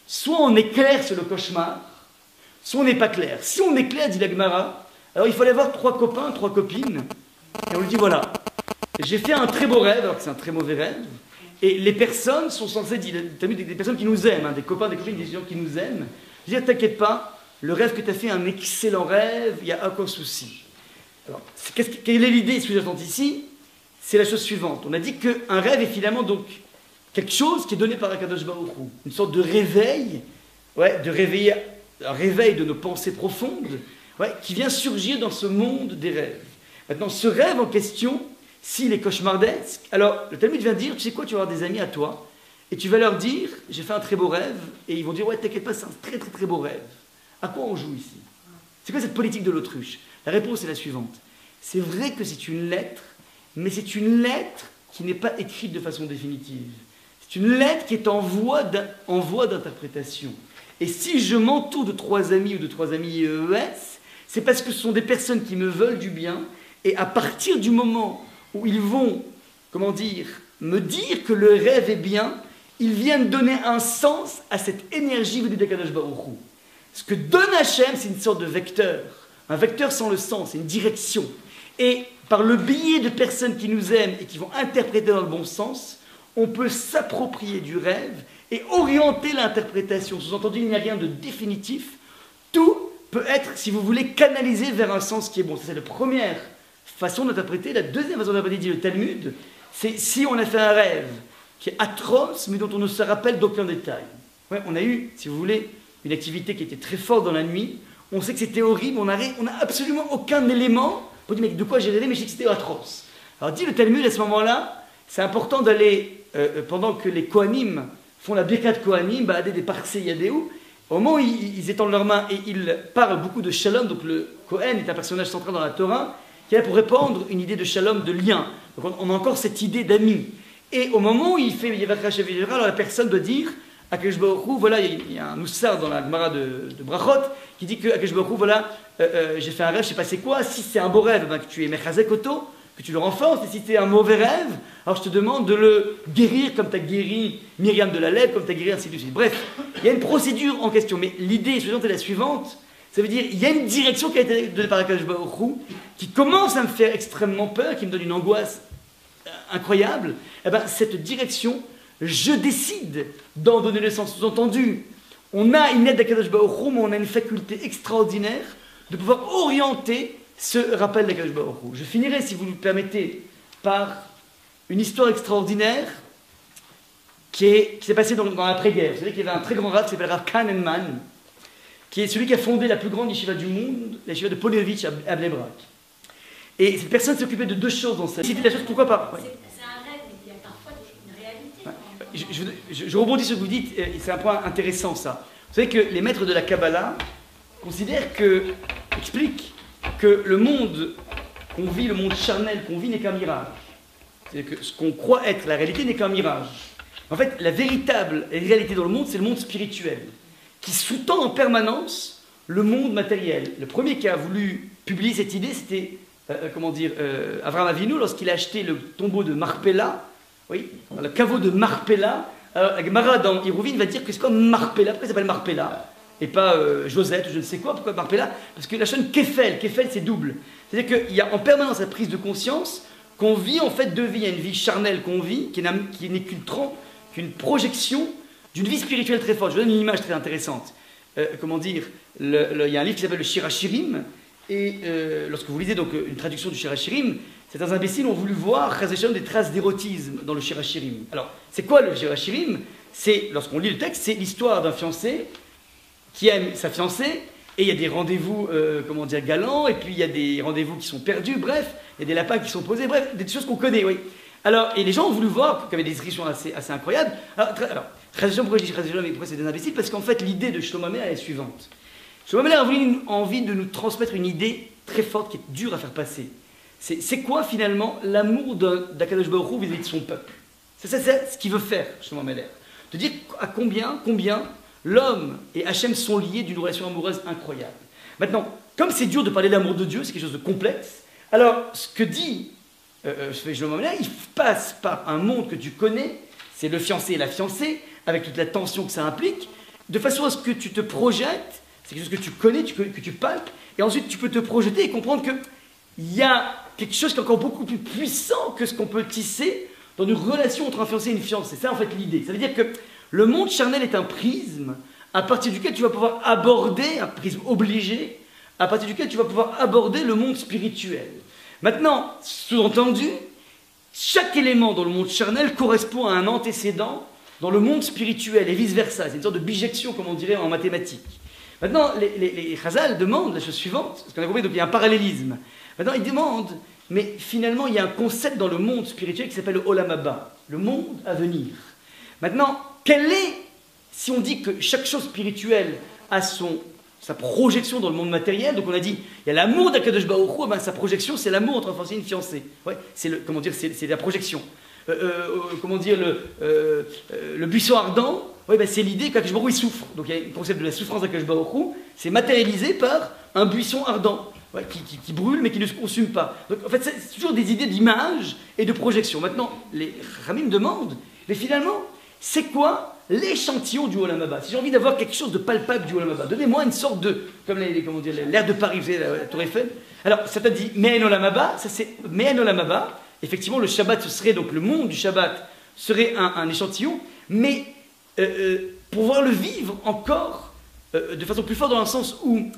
Soit on est clair sur le cauchemar, soit on n'est pas clair. Si on est clair, dit la Gemara, alors il fallait avoir 3 copains, 3 copines, et on lui dit voilà, j'ai fait un très beau rêve, alors que c'est un très mauvais rêve, et les personnes sont censées dire, t'as vu, des personnes qui nous aiment, des copains, des copines, des gens qui nous aiment, dire t'inquiète pas, le rêve que tu as fait est un excellent rêve, il n'y a aucun souci. Alors, quelle est l'idée, ce que j'entends ici? C'est la chose suivante. On a dit qu'un rêve est finalement donc quelque chose qui est donné par Akadosh Baruch Hu, une sorte de réveil, un réveil de nos pensées profondes, qui vient surgir dans ce monde des rêves. Maintenant, ce rêve en question, s'il est cauchemardesque, alors le Talmud vient dire, tu sais quoi, tu vas avoir des amis à toi, et tu vas leur dire, j'ai fait un très beau rêve, et ils vont dire, ouais, t'inquiète pas, c'est un très très très beau rêve. À quoi on joue ici? C'est quoi cette politique de l'autruche? La réponse est la suivante. C'est vrai que c'est une lettre, mais c'est une lettre qui n'est pas écrite de façon définitive. C'est une lettre qui est en voie d'interprétation. Et si je m'entoure de 3 amis ou de 3 amis EES, c'est parce que ce sont des personnes qui me veulent du bien, et à partir du moment où ils vont, me dire que le rêve est bien, ils viennent donner un sens à cette énergie venue d'Akadosh Baruch Hu. Ce que donne Hachem, c'est une sorte de vecteur. Un vecteur sans le sens, c'est une direction. Et par le biais de personnes qui nous aiment et qui vont interpréter dans le bon sens, on peut s'approprier du rêve et orienter l'interprétation. Sous-entendu, il n'y a rien de définitif. Tout peut être, si vous voulez, canalisé vers un sens qui est bon. Ça, c'est la première façon d'interpréter. La deuxième façon d'interpréter, dit le Talmud, c'est si on a fait un rêve qui est atroce, mais dont on ne se rappelle d'aucun détail. Ouais, on a eu, si vous voulez, une activité qui était très forte dans la nuit. On sait que c'était horrible, on n'a absolument aucun élément pour dire, mais de quoi j'ai rêvé, mais je sais que c'était atroce. Alors, dit le Talmud, à ce moment-là, c'est important d'aller, pendant que les Kohanim font la Birkat Kohanim, balader des parsés Yadéou, au moment où ils étendent leurs mains et ils parlent beaucoup de Shalom, donc le Kohen est un personnage central dans la Torah, qui est là pour répandre une idée de Shalom, de lien. Donc on a encore cette idée d'ami. Et au moment où il fait Yevakra Shavira, alors la personne doit dire, Akadosh Baruch Hu, voilà, il y a un Moussar dans la Gemara de Brachot, qui dit que Akadosh Baruch Hu, voilà, j'ai fait un rêve, je sais pas c'est quoi, si c'est un beau rêve, ben, que tu es Mechazek Oto, que tu le renforces, et si c'est un mauvais rêve, alors je te demande de le guérir comme tu as guéri Myriam de la lèpre, comme tu as guéri ainsi de suite. Bref, il y a une procédure en question, mais l'idée suivante est la suivante, ça veut dire, il y a une direction qui a été donnée par Akadosh Baruch Hu, qui commence à me faire extrêmement peur, qui me donne une angoisse incroyable. Eh ben, cette direction, je décide d'en donner le sens. Sous-entendu, on a une aide d'Akadosh Baruch Hu, mais on a une faculté extraordinaire de pouvoir orienter ce rappel d'Akadosh Baruch Hu. Je finirai, si vous le permettez, par une histoire extraordinaire qui s'est passée dans l'après-guerre. Vous savez qu'il y avait un très grand rabbin qui s'appelle Rav Kahneman, qui est celui qui a fondé la plus grande yeshiva du monde, la yeshiva de Ponevezh à Bnei Brak. Et cette personne s'occupait de deux choses dans sa vie. C'était la chose, pourquoi pas ouais. C'est un rêve, mais il y a parfois une réalité. Ouais. Je rebondis sur ce que vous dites, c'est un point intéressant ça. Vous savez que les maîtres de la Kabbalah expliquent que le monde qu'on vit, le monde charnel qu'on vit n'est qu'un mirage. C'est-à-dire que ce qu'on croit être la réalité n'est qu'un mirage. En fait, la véritable réalité dans le monde, c'est le monde spirituel, qui sous-tend en permanence le monde matériel. Le premier qui a voulu publier cette idée, c'était, Avraham Avinu, lorsqu'il a acheté le tombeau de Marpella, oui, le caveau de Marpella. Alors, la Gemara dans Hérouvine va dire que c'est comme Marpella. Pourquoi il s'appelle Marpella et pas Josette ou je ne sais quoi? Pourquoi Marpella? Parce que la chaîne Kefel, c'est double. C'est-à-dire qu'il y a en permanence la prise de conscience qu'on vit en fait deux vies. Il y a une vie charnelle qu'on vit, qui n'est qu'une projection d'une vie spirituelle très forte. Je vous donne une image très intéressante. Il y a un livre qui s'appelle le Shirachirim, et lorsque vous lisez donc une traduction du Shirachirim, certains imbéciles ont voulu voir des traces d'érotisme dans le Shirachirim. Alors, c'est quoi le Shirachirim? C'est, lorsqu'on lit le texte, c'est l'histoire d'un fiancé qui aime sa fiancée, et il y a des rendez-vous, galants, et puis il y a des rendez-vous qui sont perdus, bref, il y a des lapins qui sont posés, bref, des choses qu'on connaît, oui. Alors, et les gens ont voulu voir, qu'il y avait des descriptions assez incroyables. Alors, pourquoi je dis mais pourquoi c'est des imbéciles? Parce qu'en fait, l'idée de Shlomo Ameler est la suivante. Shlomo Ameler a envie de nous transmettre une idée très forte qui est dure à faire passer. C'est quoi finalement l'amour d'Akadosh Baruch Hu vis-à-vis de son peuple? C'est ce qu'il veut faire, Shlomo Ameler. De dire à combien l'homme et Hachem sont liés d'une relation amoureuse incroyable. Maintenant, comme c'est dur de parler de l'amour de Dieu, c'est quelque chose de complexe, alors ce que dit Shlomo Ameler, il passe par un monde que tu connais, c'est le fiancé et la fiancée, avec toute la tension que ça implique, de façon à ce que tu te projettes, c'est quelque chose que tu connais, que tu palpes, et ensuite tu peux te projeter et comprendre qu'il y a quelque chose qui est encore beaucoup plus puissant que ce qu'on peut tisser dans une relation entre un fiancé et une fiancée. C'est ça en fait l'idée. Ça veut dire que le monde charnel est un prisme à partir duquel tu vas pouvoir aborder, un prisme obligé, à partir duquel tu vas pouvoir aborder le monde spirituel. Maintenant, sous-entendu, chaque élément dans le monde charnel correspond à un antécédent dans le monde spirituel et vice-versa. C'est une sorte de bijection, comme on dirait en mathématiques. Maintenant, les Chazal demandent la chose suivante, parce qu'on a compris, donc il y a un parallélisme. Maintenant, ils demandent, mais finalement, il y a un concept dans le monde spirituel qui s'appelle le Olam Haba, le monde à venir. Maintenant, si on dit que chaque chose spirituelle a sa projection dans le monde matériel, donc on a dit, il y a l'amour d'Akadosh Baruch Hu, ben sa projection, c'est l'amour entre un fiancé et une fiancée. Ouais, c'est la projection. Le buisson ardent, ouais, ben c'est l'idée qu'Akadosh Baruch Hu il souffre. Donc il y a le concept de la souffrance d'Akadosh Baruch Hu, c'est matérialisé par un buisson ardent, ouais, qui brûle mais qui ne se consume pas. Donc en fait, c'est toujours des idées d'image et de projection. Maintenant, les Ramim demandent, mais finalement, c'est quoi l'échantillon du Olam Haba? Si j'ai envie d'avoir quelque chose de palpable du Olam Haba, donnez-moi une sorte de, comme l'air de Paris, vous savez, la Tour Eiffel. Alors, ça t'a dit Me'en Olam Haba, ça c'est Me'en Olam Haba. Effectivement, le Shabbat, ce serait donc le monde du Shabbat serait un échantillon, mais pouvoir le vivre encore de façon plus forte dans le sens où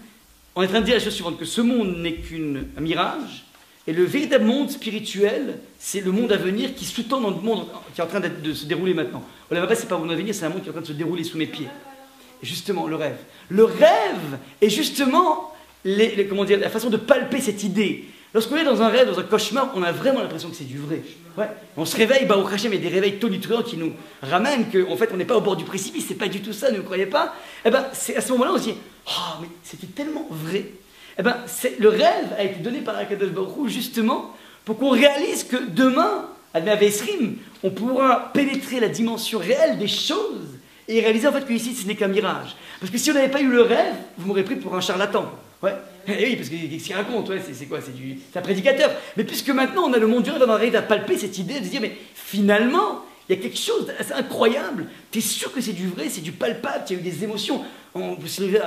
on est en train de dire la chose suivante, que ce monde n'est qu'un mirage, et le véritable monde spirituel, c'est le monde à venir qui sous-tend dans le monde qui est en train de se dérouler maintenant. Là-bas, c'est pas un monde à venir, c'est un monde qui est en train de se dérouler sous mes pieds. Et justement, le rêve. Le rêve est justement comment dire, la façon de palper cette idée. Lorsqu'on est dans un rêve, dans un cauchemar, on a vraiment l'impression que c'est du vrai. Ouais. On se réveille, au Hachem, il y a des réveils tonitruants qui nous ramènent qu'en fait, on n'est pas au bord du précipice, c'est pas du tout ça, ne croyez pas. Eh ben, c'est à ce moment-là, on se dit, mais c'était tellement vrai. Eh ben, le rêve a été donné par Akadosh Baruch Hu, justement, pour qu'on réalise que demain, à Vesrim, on pourra pénétrer la dimension réelle des choses et réaliser en fait que ici, ce n'est qu'un mirage. Parce que si on n'avait pas eu le rêve, vous m'aurez pris pour un charlatan. Ouais. Et oui, parce qu'est-ce qu'il raconte, ouais, c'est quoi, c'est un prédicateur. Mais puisque maintenant on a le monde du rêve, on arrive à palper cette idée de se dire, mais finalement, il y a quelque chose d'assez incroyable. Tu es sûr que c'est du vrai, c'est du palpable, tu as eu des émotions, on peut se lever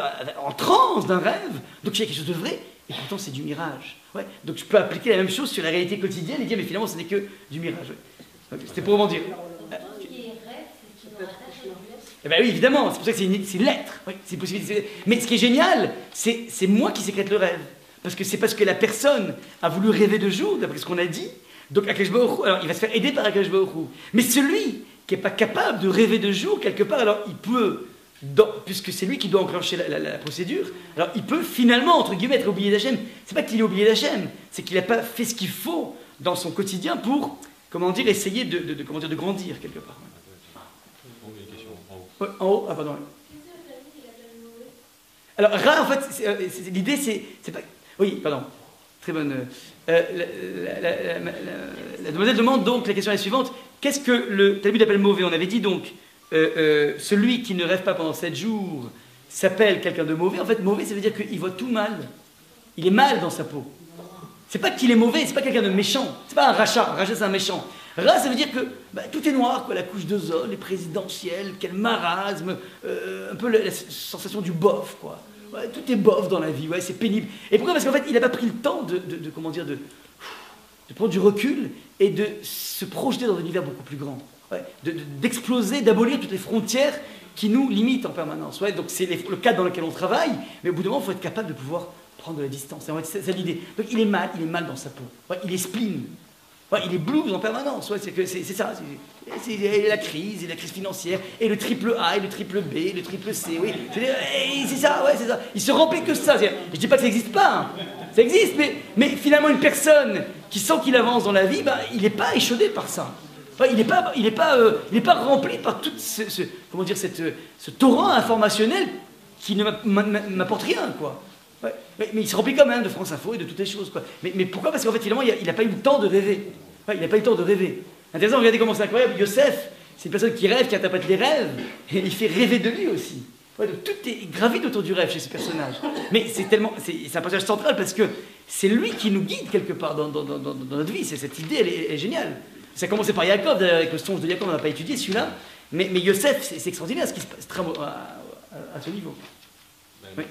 en transe d'un rêve, donc il y a quelque chose de vrai, et pourtant c'est du mirage. Ouais. Donc je peux appliquer la même chose sur la réalité quotidienne et dire, mais finalement ce n'est que du mirage. Ouais. C'était pour vous dire. Eh bien oui, évidemment, c'est pour ça que c'est une lettre. Oui, c'est possible. Mais ce qui est génial, c'est moi qui sécrète le rêve. Parce que c'est parce que la personne a voulu rêver de jour, d'après ce qu'on a dit. Donc Akadosh Baruch Hu, alors il va se faire aider par Akadosh Baruch Hu. Mais celui qui n'est pas capable de rêver de jour, quelque part, alors il peut, puisque c'est lui qui doit enclencher la procédure, alors il peut finalement, entre guillemets, être oublié d'Hachem. C'est pas qu'il est oublié d'Hachem, c'est qu'il n'a pas fait ce qu'il faut dans son quotidien pour, comment dire, essayer de grandir quelque part. En haut, ah pardon. Alors, Ra, en fait, l'idée, c'est pas. Oui, pardon. Très bonne. La demoiselle demande donc, la question est la suivante, qu'est-ce que le Talmud appelle mauvais? On avait dit donc, celui qui ne rêve pas pendant 7 jours s'appelle quelqu'un de mauvais. En fait, mauvais, ça veut dire qu'il voit tout mal. Il est mal dans sa peau. C'est pas qu'il est mauvais, c'est pas quelqu'un de méchant. C'est pas un rachat. Un rachat, c'est un méchant. Ra, ça veut dire que tout est noir, quoi, la couche d'ozone, les présidentielles, quel marasme, un peu la sensation du bof, quoi. Ouais, tout est bof dans la vie, ouais, c'est pénible. Et pourquoi? Parce qu'en fait, il n'a pas pris le temps de prendre du recul et de se projeter dans un univers beaucoup plus grand. Ouais, d'exploser, d'abolir toutes les frontières qui nous limitent en permanence. Ouais, donc c'est le cadre dans lequel on travaille, mais au bout d'un moment, il faut être capable de pouvoir prendre de la distance. C'est ça l'idée. Donc il est mal dans sa peau. Ouais, il est spleen. Ouais, il est blues en permanence, ouais, c'est ça, c'est la crise financière, et le triple A, et le triple B, et le triple C, oui, c'est ça, ouais, c'est ça. Il se remplit que ça. Je dis pas que ça n'existe pas, hein. Ça existe, mais finalement une personne qui sent qu'il avance dans la vie, il n'est pas échaudé par ça. Ouais, il n'est pas rempli par tout ce torrent informationnel qui ne m'apporte rien, quoi. Ouais, mais il se remplit quand même de France Info et de toutes les choses, quoi. Mais pourquoi? Parce qu'en fait, finalement, il n'a pas eu le temps de rêver. Ouais, il n'a pas eu le temps de rêver. Intéressant, regardez comment c'est incroyable. Yosef, c'est une personne qui rêve, qui interprète les rêves, et il fait rêver de lui aussi. Ouais, donc tout est gravité autour du rêve chez ce personnage. Mais c'est un personnage central parce que c'est lui qui nous guide quelque part dans notre vie. Cette idée, elle est géniale. Ça a commencé par Yaakov, avec le songe de Yaakov, on n'a pas étudié celui-là. Mais Yosef, c'est extraordinaire ce qui se passe à ce niveau. Oui.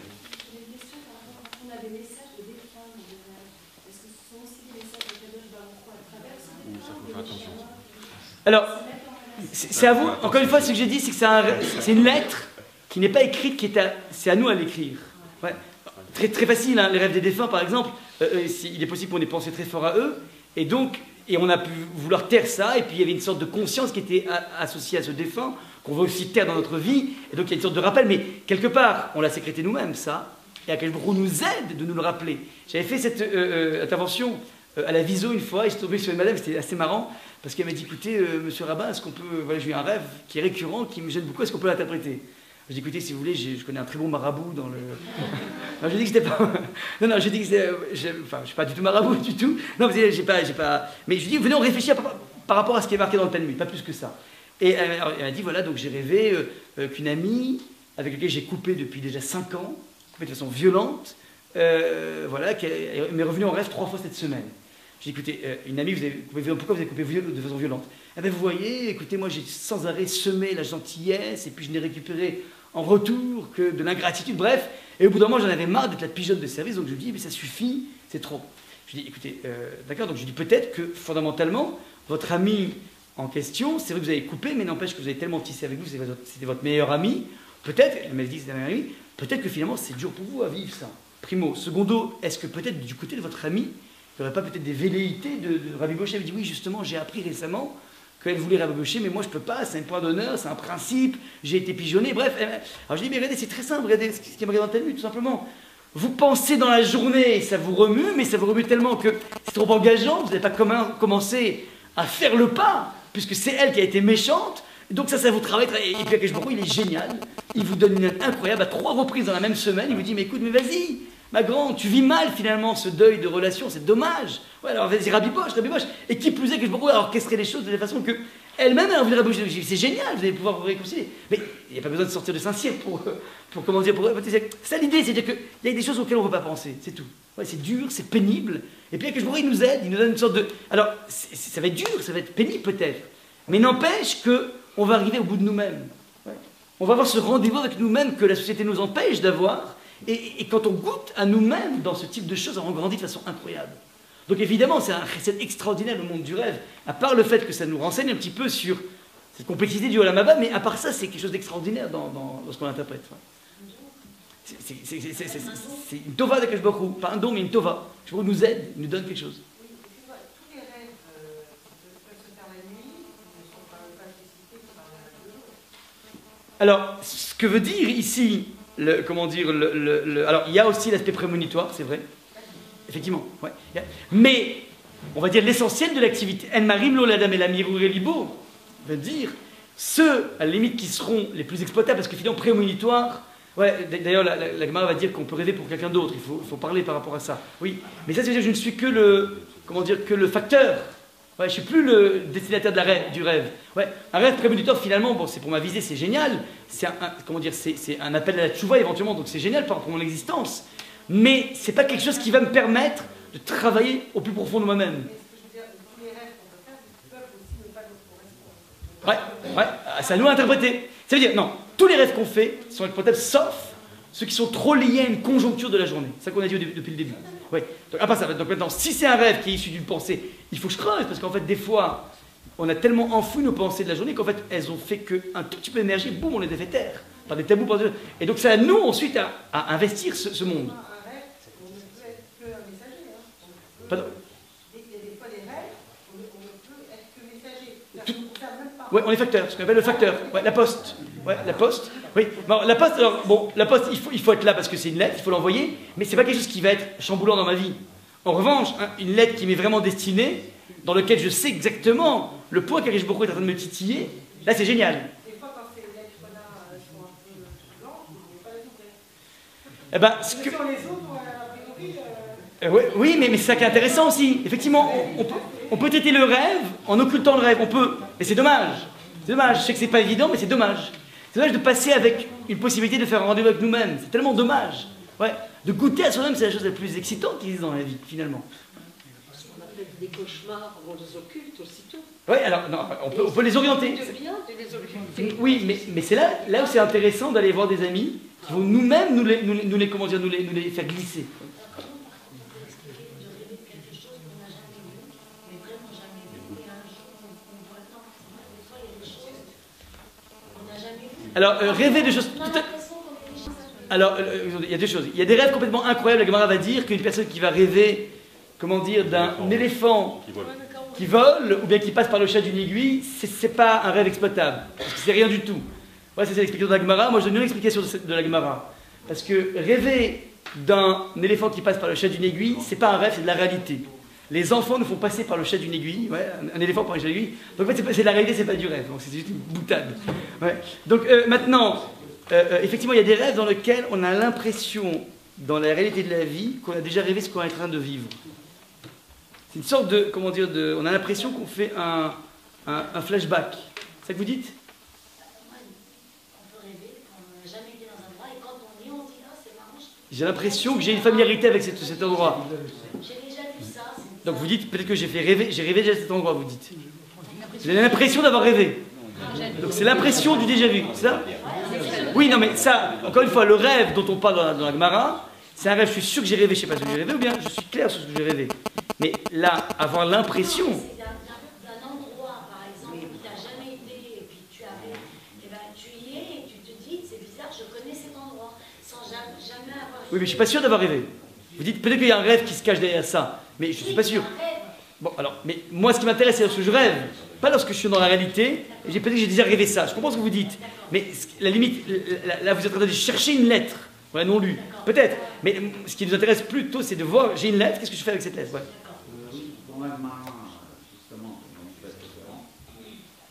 Des messages de défunts, est-ce que ce sont aussi des messages de Kadosh Baruch Hu à travers ça faut faire attention. Alors, c'est à vous, encore une fois, ce que j'ai dit, c'est que c'est une lettre qui n'est pas écrite, c'est à nous à l'écrire. Ouais. Très, très facile, hein, les rêves des défunts, par exemple, il est possible qu'on ait pensé très fort à eux, et on a pu vouloir taire ça, et puis il y avait une sorte de conscience qui était associée à ce défunt, qu'on veut aussi taire dans notre vie, et donc il y a une sorte de rappel, mais quelque part, on l'a sécrété nous-mêmes, ça. Et Akadosh Baruch Hu nous aide de nous le rappeler. J'avais fait cette intervention à la Viso une fois, et je suis tombé sur une madame, c'était assez marrant, parce qu'elle m'a dit, écoutez, monsieur Rabbin, est-ce qu'on peut... Voilà, j'ai eu un rêve qui est récurrent, qui me gêne beaucoup, est-ce qu'on peut l'interpréter? J'ai dit, écoutez, si vous voulez, je connais un très bon marabout dans le... Non, j'ai dit que c'était pas... Non, j'ai dit que c'était... Enfin, je ne suis pas du tout marabout, du tout. Non, mais j'ai pas... Mais je lui ai dit, venez, on réfléchit par rapport à ce qui est marqué dans le Talmud, pas plus que ça. Et elle m'a dit, voilà, donc j'ai rêvé qu'une amie, avec laquelle j'ai coupé depuis déjà 5 ans, de façon violente, voilà, elle m'est revenue en rêve 3 fois cette semaine. J'ai dit, écoutez, une amie, pourquoi vous avez coupé de façon violente? Eh bien, vous voyez, écoutez, moi j'ai sans arrêt semé la gentillesse, et puis je n'ai récupéré en retour que de l'ingratitude, bref, et au bout d'un moment j'en avais marre d'être la pigeonne de service, donc je lui dis, mais ça suffit, c'est trop. Je lui dis, écoutez, d'accord, donc je lui dis peut-être que fondamentalement, votre ami en question, c'est vrai que vous avez coupé, mais n'empêche que vous avez tellement tissé avec vous, c'était votre meilleur ami, peut-être, elle m'a dit que c'était ma meilleure amie, peut-être que finalement c'est dur pour vous à vivre ça. Primo. Secondo, est-ce que peut-être du côté de votre ami, il n'y aurait pas peut-être des velléités de Rabbi Moshe avait dit oui, justement, j'ai appris récemment qu'elle voulait Rabbi Moshe, mais moi je ne peux pas, c'est un point d'honneur, c'est un principe, j'ai été pigeonné, bref. Alors je dis, mais regardez, c'est très simple, regardez ce qui me regarde dans telle nuit, tout simplement. Vous pensez dans la journée, ça vous remue, mais ça vous remue tellement que c'est trop engageant, vous n'avez pas commencé à faire le pas, puisque c'est elle qui a été méchante, donc ça vous travaille. Et puis Akash Baruch Hu, il est génial, il vous donne une note incroyable à 3 reprises dans la même semaine, il vous dit, mais écoute, mais vas-y, ma grande, tu vis mal finalement ce deuil de relation, c'est dommage. Ouais, alors vas-y, Rabbi Bosch, et qui plus est que je pourrais orchestrer les choses de la façon que elle-même a envie de Rabbi Bosch. C'est génial, vous allez pouvoir vous réconcilier. Mais il n'y a pas besoin de sortir de Saint-Cyr pour comment dire, c'est ça l'idée, c'est-à-dire qu'il y a des choses auxquelles on ne peut pas penser, c'est tout. Ouais, c'est dur, c'est pénible, et puis que je il nous aide, il nous donne une sorte de... Alors, ça va être dur, ça va être pénible peut-être, mais n'empêche qu'on va arriver au bout de nous-mêmes. Ouais. On va avoir ce rendez-vous avec nous-mêmes que la société nous empêche d'avoir, et quand on goûte à nous-mêmes dans ce type de choses, on grandit de façon incroyable. Donc évidemment, c'est un recette extraordinaire le monde du rêve, à part le fait que ça nous renseigne un petit peu sur cette complexité du Olam Haba, mais à part ça, c'est quelque chose d'extraordinaire dans ce qu'on interprète. C'est une tova d'Akash Baruch Hu, pas un don, mais une tova. Je trouve nous aide, nous donne quelque chose. Oui, excuse-moi, tous les rêves peuvent se faire la nuit, ne sont pas spécifiés par le jour. Alors, ce que veut dire ici, alors il y a aussi l'aspect prémonitoire, c'est vrai. Effectivement, ouais. Mais, on va dire l'essentiel de l'activité, En Marim lo l'Adam et la Mirur Libo, veut dire ceux, à la limite, qui seront les plus exploitables, parce que finalement, prémonitoire, ouais, d'ailleurs, la Gemara va dire qu'on peut rêver pour quelqu'un d'autre, il faut parler par rapport à ça. Oui, mais ça, c'est dire que je ne suis que le facteur. Ouais, je ne suis plus le destinataire du rêve. Ouais, un rêve prémonitoire, finalement, bon, c'est pour ma visée, c'est génial. C'est un appel à la tchouva éventuellement, donc c'est génial par rapport à mon existence. Mais c'est pas quelque chose qui va me permettre de travailler au plus profond de moi-même. Mais ce que je veux dire, tous les rêves qu'on peut faire peuvent aussi ne pas nous correspondre. Ouais, c'est à nous à interpréter. Ça veut dire, non, tous les rêves qu'on fait sont exploitables, sauf ceux qui sont trop liés à une conjoncture de la journée. C'est ça qu'on a dit depuis le début. Ouais. Donc, après ça, donc maintenant, si c'est un rêve qui est issu d'une pensée, il faut que je creuse, parce qu'en fait, des fois, on a tellement enfoui nos pensées de la journée qu'en fait, elles ont fait qu'un tout petit peu d'énergie, boum, on les a fait taire, par des tabous. Et donc, c'est à nous ensuite à investir ce monde. Un rêve, on ne peut être que un messager. Hein. Pardon. Il y a des fois des rêves, on ne peut être que messager. Ça Tout... ne concerne même pas. Oui, on est facteur, ce qu'on appelle le facteur. Ouais, la poste. Ouais, la poste. Oui. Bon, la poste, alors, bon, la poste, il faut être là parce que c'est une lettre, il faut l'envoyer, mais c'est pas quelque chose qui va être chamboulant dans ma vie. En revanche, une lettre qui m'est vraiment destinée, dans laquelle je sais exactement le point qu'Akash Baruch Hu est en train de me titiller, là c'est génial. Des fois, quand ces lettres-là sont un peu blanches, on ne peut pas les ouvrir. Eh ben, ce que... Sur les autres, a priori. Oui, mais c'est ça qui est intéressant aussi. Effectivement, on peut traiter le rêve en occultant le rêve. On peut, mais c'est dommage. C'est dommage. Je sais que c'est pas évident, mais c'est dommage. C'est dommage de passer avec une possibilité de faire un rendez-vous avec nous-mêmes. C'est tellement dommage. Ouais. De goûter à soi-même, c'est la chose la plus excitante qui existe dans la vie, finalement. Ce qu'on appelle des cauchemars, on les occulte aussitôt. Oui, alors, non, on peut les orienter. C'est bien de les occulter. Oui, mais c'est là où c'est intéressant d'aller voir des amis qui vont nous-mêmes nous les faire glisser. Alors, rêver de choses... Alors, il y a deux choses. Il y a des rêves complètement incroyables. La Gemara va dire qu'une personne qui va rêver, comment dire, d'un éléphant qui vole, ou bien qui passe par le chat d'une aiguille, c'est pas un rêve exploitable. Parce que c'est rien du tout. Ouais, c'est l'explication de la Gemara. Moi, je donne une explication de la Gemara. Parce que rêver d'un éléphant qui passe par le chat d'une aiguille, c'est pas un rêve, c'est de la réalité. Les enfants nous font passer par le chat d'une aiguille, ouais, un éléphant par le chat d'une aiguille. Donc en fait, c'est de la réalité, c'est pas du rêve. Donc c'est juste une boutade. Ouais. Donc maintenant, effectivement, il y a des rêves dans lesquels on a l'impression, dans la réalité de la vie, qu'on a déjà rêvé ce qu'on est en train de vivre. C'est une sorte de, comment dire, on a l'impression qu'on fait un flashback. C'est ça que vous dites? On peut rêver qu'on n'a jamais été dans un endroit et quand on y est, on dit ah c'est marrant. J'ai l'impression que j'ai une familiarité avec cet endroit. J'ai déjà vu ça. Donc vous dites peut-être que j'ai rêvé déjà à cet endroit, vous dites. J'ai l'impression d'avoir rêvé. Donc c'est l'impression du déjà vu, c'est ça? Oui, non mais ça, encore une fois, le rêve dont on parle dans la Gemara, c'est un rêve, je suis sûr que j'ai rêvé, je ne sais pas ce que j'ai rêvé, ou bien je suis clair sur ce que j'ai rêvé. Mais là, avoir l'impression... C'est d'un endroit, par exemple, où tu n'as jamais été, et puis tu arrives, et ben tu y es, et tu te dis, c'est bizarre, je connais cet endroit, sans jamais avoir. Oui, mais je suis pas sûr d'avoir rêvé. Vous dites peut-être qu'il y a un rêve qui se cache derrière ça, mais je suis pas sûr. Bon, alors, mais moi, ce qui m'intéresse, c'est lorsque je rêve, pas lorsque je suis dans la réalité. Et j'ai peut-être que j'ai déjà rêvé ça. Je comprends ce que vous dites, mais la limite, là, vous êtes en train de chercher une lettre, voilà, non lue, peut-être. Mais ce qui nous intéresse plutôt, c'est de voir, j'ai une lettre, qu'est-ce que je fais avec cette lettre, ouais. Dans l'Agmara, justement, dans le fait référent,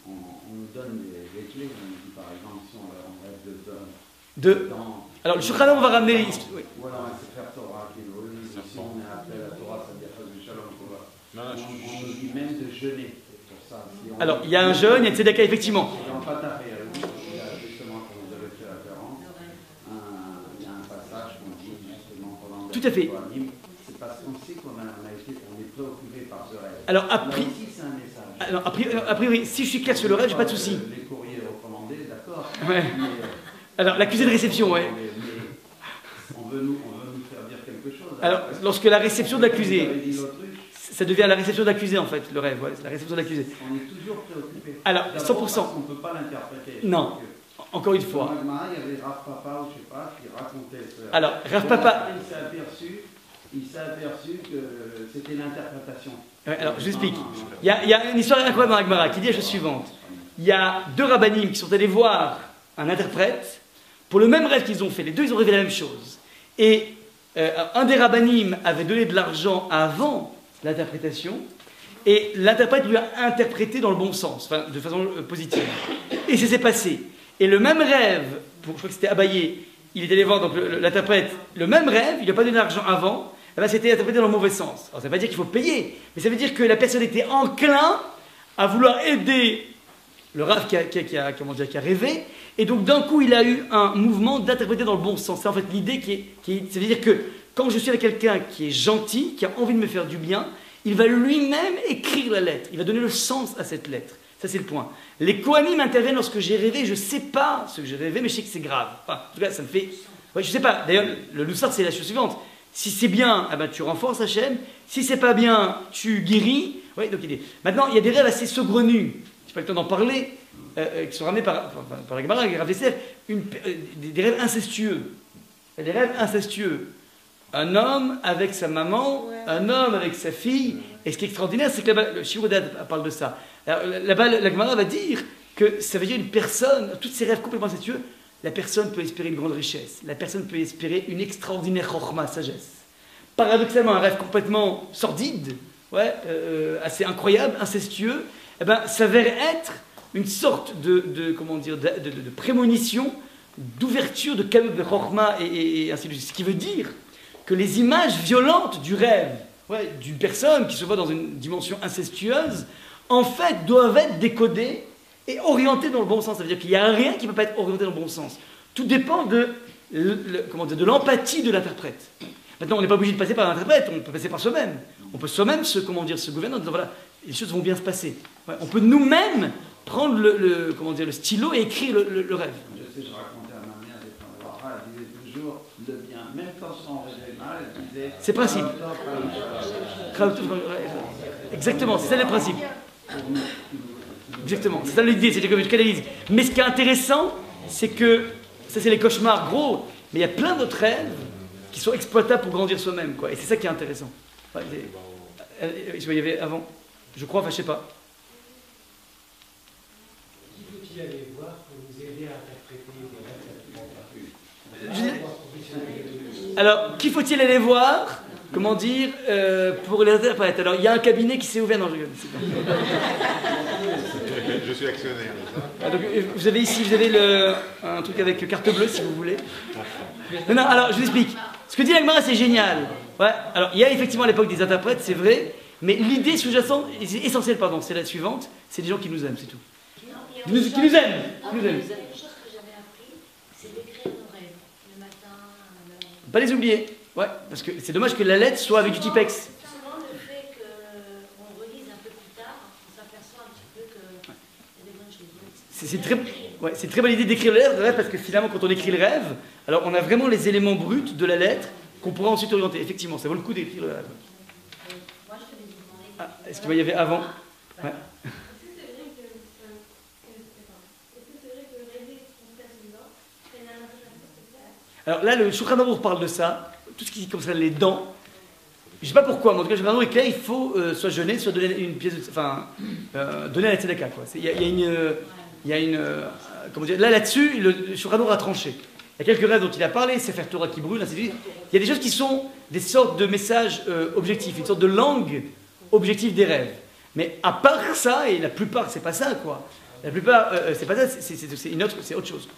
on nous donne les clés. On nous dit par exemple si on rêve dans. Alors le Shulchan Aruch, on va ramener. Oui. Ou alors un Sefer Torah qui est au livre. Si on est appelé à la Torah, ça veut dire pas du shalom. On nous dit même de jeûner pour ça. Si Alors il y a un jeûne, il y a une tzedaka, effectivement. Dans Fatah et il y a justement, comme vous avez fait référence, il y a un passage qu'on dit justement pendant Tout à fait. C'est parce qu'on sait qu'on est préoccupé par ce rêve. Alors, ici, c'est un message. Alors, a priori, si je suis clair sur le rêve, j'ai pas de souci. Les courriers recommandés, d'accord. Ouais. Alors, l'accusé de réception, ouais. Mais on veut nous faire dire quelque chose. Alors, lorsque la réception de l'accusé, ça devient la réception de l'accusé, en fait, le rêve, ouais, c'est la réception de l'accusé. On est toujours préoccupé. Alors, 100%. On ne peut pas l'interpréter. Non. Encore une fois. Il y avait Rav Papa, ou je ne sais pas, qui racontait ça. Alors, Rav Papa. Il s'est aperçu que c'était l'interprétation. Ouais, alors, je vous explique. Il y a une histoire incroyable dans la Gemara qui dit la chose suivante. Il y a deux rabbinim qui sont allés voir un interprète pour le même rêve qu'ils ont fait. Les deux, ils ont rêvé la même chose. Et un des rabbinim avait donné de l'argent avant l'interprétation, et l'interprète lui a interprété dans le bon sens, enfin, de façon positive. Et ça s'est passé. Et le même rêve, je crois que c'était Abaye, il est allé voir donc l'interprète, le même rêve, il n'a pas donné d'argent avant, eh ben, c'était interprété dans le mauvais sens. Alors ça ne veut pas dire qu'il faut payer, mais ça veut dire que la personne était enclin à vouloir aider le rave qui a rêvé, et donc d'un coup il a eu un mouvement d'interpréter dans le bon sens. C'est en fait l'idée ça veut dire que quand je suis avec quelqu'un qui est gentil, qui a envie de me faire du bien, il va lui-même écrire la lettre, il va donner le sens à cette lettre. Ça c'est le point. Les Kohanim interviennent lorsque j'ai rêvé, je ne sais pas ce que j'ai rêvé, mais je sais que c'est grave. Enfin, en tout cas, ça me fait... Ouais, je ne sais pas. D'ailleurs, le Loussard, c'est la chose suivante. Si c'est bien, eh ben, tu renforces Hachem. Si c'est pas bien, tu guéris. Ouais, donc, maintenant, il y a des rêves assez saugrenus. Je n'ai pas le temps d'en parler, qui sont ramenés par la Gemara, Rav Yosef, des rêves incestueux. Il y a des rêves incestueux. Un homme avec sa maman, un homme avec sa fille. Et ce qui est extraordinaire, c'est que là-bas, le Shivodad parle de ça. Alors, là-bas, la Gemara va dire que ça veut dire une personne, tous ces rêves complètement incestueux, la personne peut espérer une grande richesse. La personne peut espérer une extraordinaire chokhma, sagesse. Paradoxalement, un rêve complètement sordide, assez incroyable, incestueux, eh ben, s'avère être une sorte de prémonition, d'ouverture de cadeau de chokhma et ainsi de suite. Ce qui veut dire que les images violentes du rêve, d'une personne qui se voit dans une dimension incestueuse, en fait, doivent être décodées et orientées dans le bon sens. Ça veut dire qu'il n'y a rien qui ne peut pas être orienté dans le bon sens. Tout dépend de l'empathie de l'interprète. Maintenant, on n'est pas obligé de passer par l'interprète, on peut passer par soi-même. On peut soi-même se gouverner en disant, voilà, les choses vont bien se passer. On peut nous-mêmes prendre le stylo et écrire le rêve. Je sais, je racontais à ma mère, elle disait toujours le bien. Même quand son rêve mal, elle disait... C'est principe. Exactement, c'est ça le principe. Exactement, c'est ça l'idée, c'est que je canalise. Mais ce qui est intéressant, c'est que, ça c'est les cauchemars gros, mais il y a plein d'autres rêves qui sont exploitables pour grandir soi-même, quoi. Et c'est ça qui est intéressant. Il y avait avant, je crois, enfin je sais pas. Qui faut-il aller voir pour nous aider à interpréter les rêves? Alors, qui faut-il aller voir? Comment dire, pour les interprètes. Alors, il y a un cabinet qui s'est ouvert. Non, je rigole. Je suis actionnaire. Donc, vous avez ici, un truc avec carte bleue, si vous voulez. Non, alors, je vous explique. Ce que dit la Gemara, c'est génial. Ouais, alors, il y a effectivement à l'époque des interprètes, c'est vrai, mais l'idée sous-jacente, essentielle, pardon, c'est la suivante, c'est des gens qui nous aiment, c'est tout. Qui nous aiment. Qui nous aiment. Une chose que j'avais appris, c'est d'écrire nos rêves, le matin. Pas les oublier. Ouais, parce que c'est dommage que la lettre soit avec du typex. Souvent, le fait qu'on relise un peu plus tard, on s'aperçoit un petit peu qu'il y a des bonnes choses. C'est très bonne idée d'écrire le rêve parce que finalement, quand on écrit le rêve, alors on a vraiment les éléments bruts de la lettre qu'on pourra ensuite orienter. Effectivement, ça vaut le coup d'écrire le rêve. Moi, je te demander. Est-ce qu'il y avait avant? Ouais. Alors là, le Shulchan Aruch parle de ça, tout ce qui concerne les dents. Je ne sais pas pourquoi, mais en tout cas, le Shulchan Aruch est clair, il faut soit jeûner, soit donner une pièce, donner à la tzedaka, quoi. Il y a une, comment dire, là-dessus, le Shulchan Aruch a tranché. Il y a quelques rêves dont il a parlé, Sefer Torah qui brûle, ainsi de suite. Il y a des choses qui sont des sortes de messages objectifs, une sorte de langue objective des rêves. Mais à part ça, et la plupart, c'est pas ça, quoi. La plupart, c'est pas ça, c'est autre chose.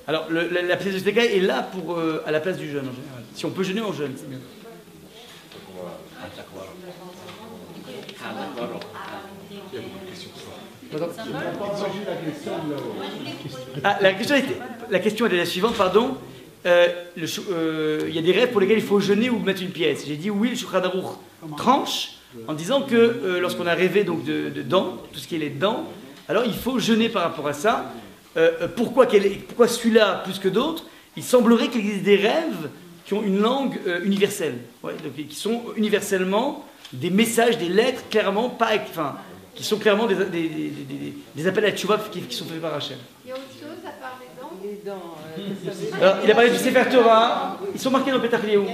Alors, la pièce de tzedaka est là pour, à la place du jeûne, en général. Si on peut jeûner, on jeûne, c'est bien. La question était la suivante, pardon. Il y a des rêves pour lesquels il faut jeûner ou mettre une pièce. J'ai dit oui, le Shulchan Aruch tranche en disant que lorsqu'on a rêvé donc de dents, tout ce qui est les dents, alors il faut jeûner par rapport à ça. Pourquoi celui-là plus que d'autres? Il semblerait qu'il existe des rêves qui ont une langue universelle, donc, qui sont universellement des messages, des lettres, clairement pas, qui sont clairement des appels à tchouva qui sont faits par Hachem. Il y a autre chose à part les dents? Alors, il a parlé du Sefer Torah, ils sont marqués dans Petach Eliyahu.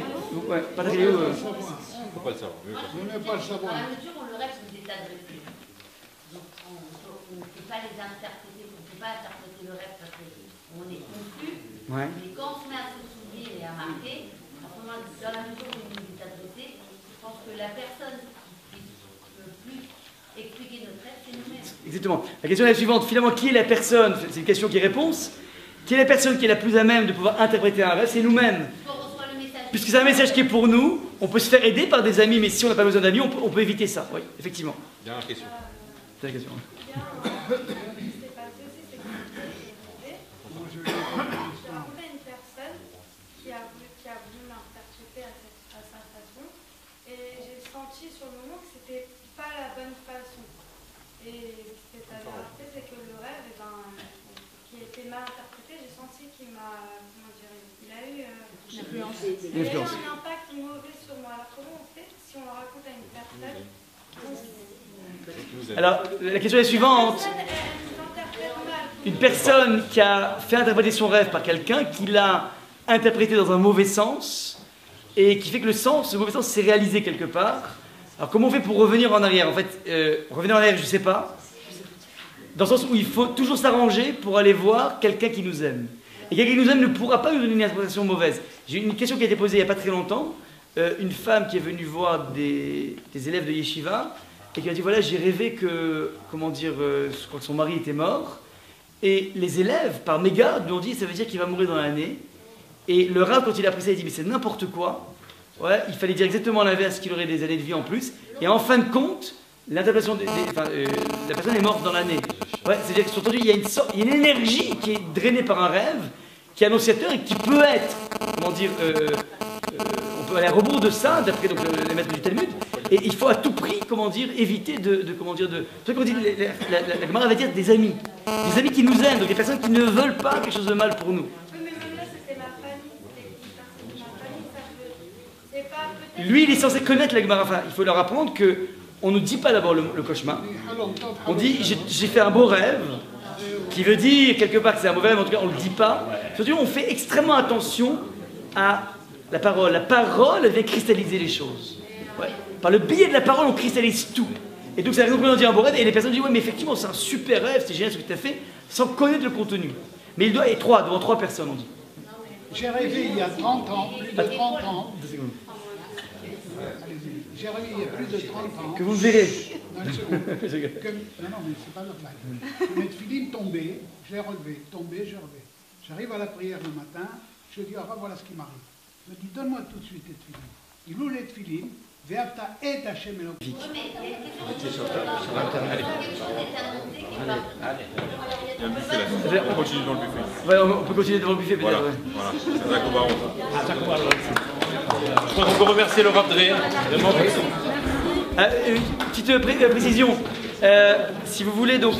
Ouais, Petach Eliyahu. Il ne faut pas le savoir. Dans la mesure où le rêve sont des tas de récits. Donc on ne peut pas les interpréter, on ne peut pas interpréter le rêve parce qu'on est confus. Ouais. Mais quand on se met à se souvenir et à marquer, à ce moment, dans la mesure où il est adressé, je pense que la personne qui puisse le plus expliquer notre rêve, c'est nous-mêmes. Exactement. La question est la suivante. Finalement, qui est la personne? C'est une question qui est réponse. Qui est la personne qui est la plus à même de pouvoir interpréter un rêve? C'est nous-mêmes. Puisque c'est un message qui est pour nous, on peut se faire aider par des amis, mais si on n'a pas besoin d'amis, on peut éviter ça. Oui, effectivement. Dernière question. C'est la question. J'ai rencontré une personne qui a voulu m'interpréter à sa façon, et j'ai senti sur le moment que c'était pas la bonne façon. Et ce qui s'est avéré, c'est que le rêve, qui était mal interprété, j'ai senti qu'il m'a, comment dire, il a eu un impact mauvais sur moi. Alors comment on fait si on le raconte à une personne? Alors, la question est la suivante. Une personne qui a fait interpréter son rêve par quelqu'un, qui l'a interprété dans un mauvais sens, et qui fait que ce mauvais sens s'est réalisé quelque part. Alors comment on fait pour revenir en arrière? En fait, revenir en arrière, je ne sais pas. Dans le sens où il faut toujours s'arranger pour aller voir quelqu'un qui nous aime. Et quelqu'un qui nous aime ne pourra pas nous donner une interprétation mauvaise. J'ai une question qui a été posée il n'y a pas très longtemps. Une femme qui est venue voir des élèves de Yeshiva, et qui a dit, voilà, j'ai rêvé que, comment dire, je crois que son mari était mort. Et les élèves, par mégarde, lui ont dit, ça veut dire qu'il va mourir dans l'année. Et le rabbin, quand il a appris ça, il a dit, mais c'est n'importe quoi. Ouais, il fallait dire exactement l'inverse, qu'il aurait des années de vie en plus. Et en fin de compte, l'interprétation la personne est morte dans l'année. Ouais, c'est-à-dire que surtout, il y a une énergie qui est drainée par un rêve, qui est annonciateur et qui peut être, comment dire, on peut aller à rebours de ça, d'après donc, les maîtres du Talmud. Et il faut à tout prix, comment dire, éviter comment dire, c'est pour ça qu'on dit, la Gemara va dire des amis qui nous aiment, donc des personnes qui ne veulent pas quelque chose de mal pour nous. Oui, mais même là, c'était ma famille, c'était une personne de ma famille, c'est pas peut-être... Lui, il est censé connaître la Gemara. Enfin, il faut leur apprendre que on ne dit pas d'abord le cauchemar. On dit, j'ai fait un beau rêve, qui veut dire quelque part que c'est un mauvais rêve, en tout cas, on ne le dit pas. Surtout, on fait extrêmement attention à la parole. La parole, elle vient cristalliser les choses. Ouais. Par le biais de la parole, on cristallise tout. Et donc, c'est la raison pour laquelle on dit un beau rêve, et les personnes disent, ouais, mais effectivement, c'est un super rêve, c'est génial ce que tu as fait, sans connaître le contenu. Mais il doit être devant trois personnes, on dit. J'ai rêvé il y a 30 ans, plus de 30 ans. J'ai rêvé il y a plus de 30 ans. Que vous verrez. Non, mais c'est pas normal. Que mes tefilines tombaient, je les relevais, tombaient, je relevais. J'arrive à la prière le matin, je dis, ah, voilà ce qui m'arrive. Je me dis, donne-moi tout de suite les tefilines. Il ouvre les tefilines, Ve'afta et Hachem Elohim. On continue dans le buffet. Ouais, on peut continuer devant le buffet peut-être. Voilà, c'est ça qu'on va rendre. Je crois qu'on peut remercier le Rav Dré. Une petite précision. Si vous voulez donc...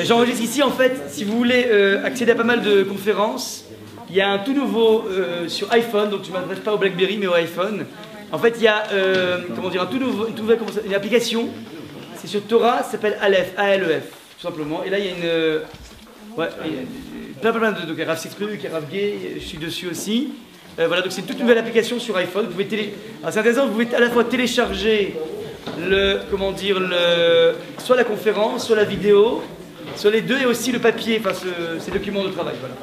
j'enregistre ici en fait, si vous voulez accéder à pas mal de conférences, il y a un tout nouveau sur iPhone, donc je ne m'adresse pas au BlackBerry mais au iPhone. En fait, il y a comment dire, une application, c'est sur Torah, ça s'appelle Aleph, A-L-E-F, tout simplement. Et là, il y a une plein de. Donc, il y a Rav Citruc, il y a Rav Gay, je suis dessus aussi. Voilà, donc c'est une toute nouvelle application sur iPhone. Vous pouvez Alors, c'est intéressant, vous pouvez à la fois télécharger soit la conférence, soit la vidéo, soit les deux, et aussi le papier, enfin ces documents de travail. Voilà.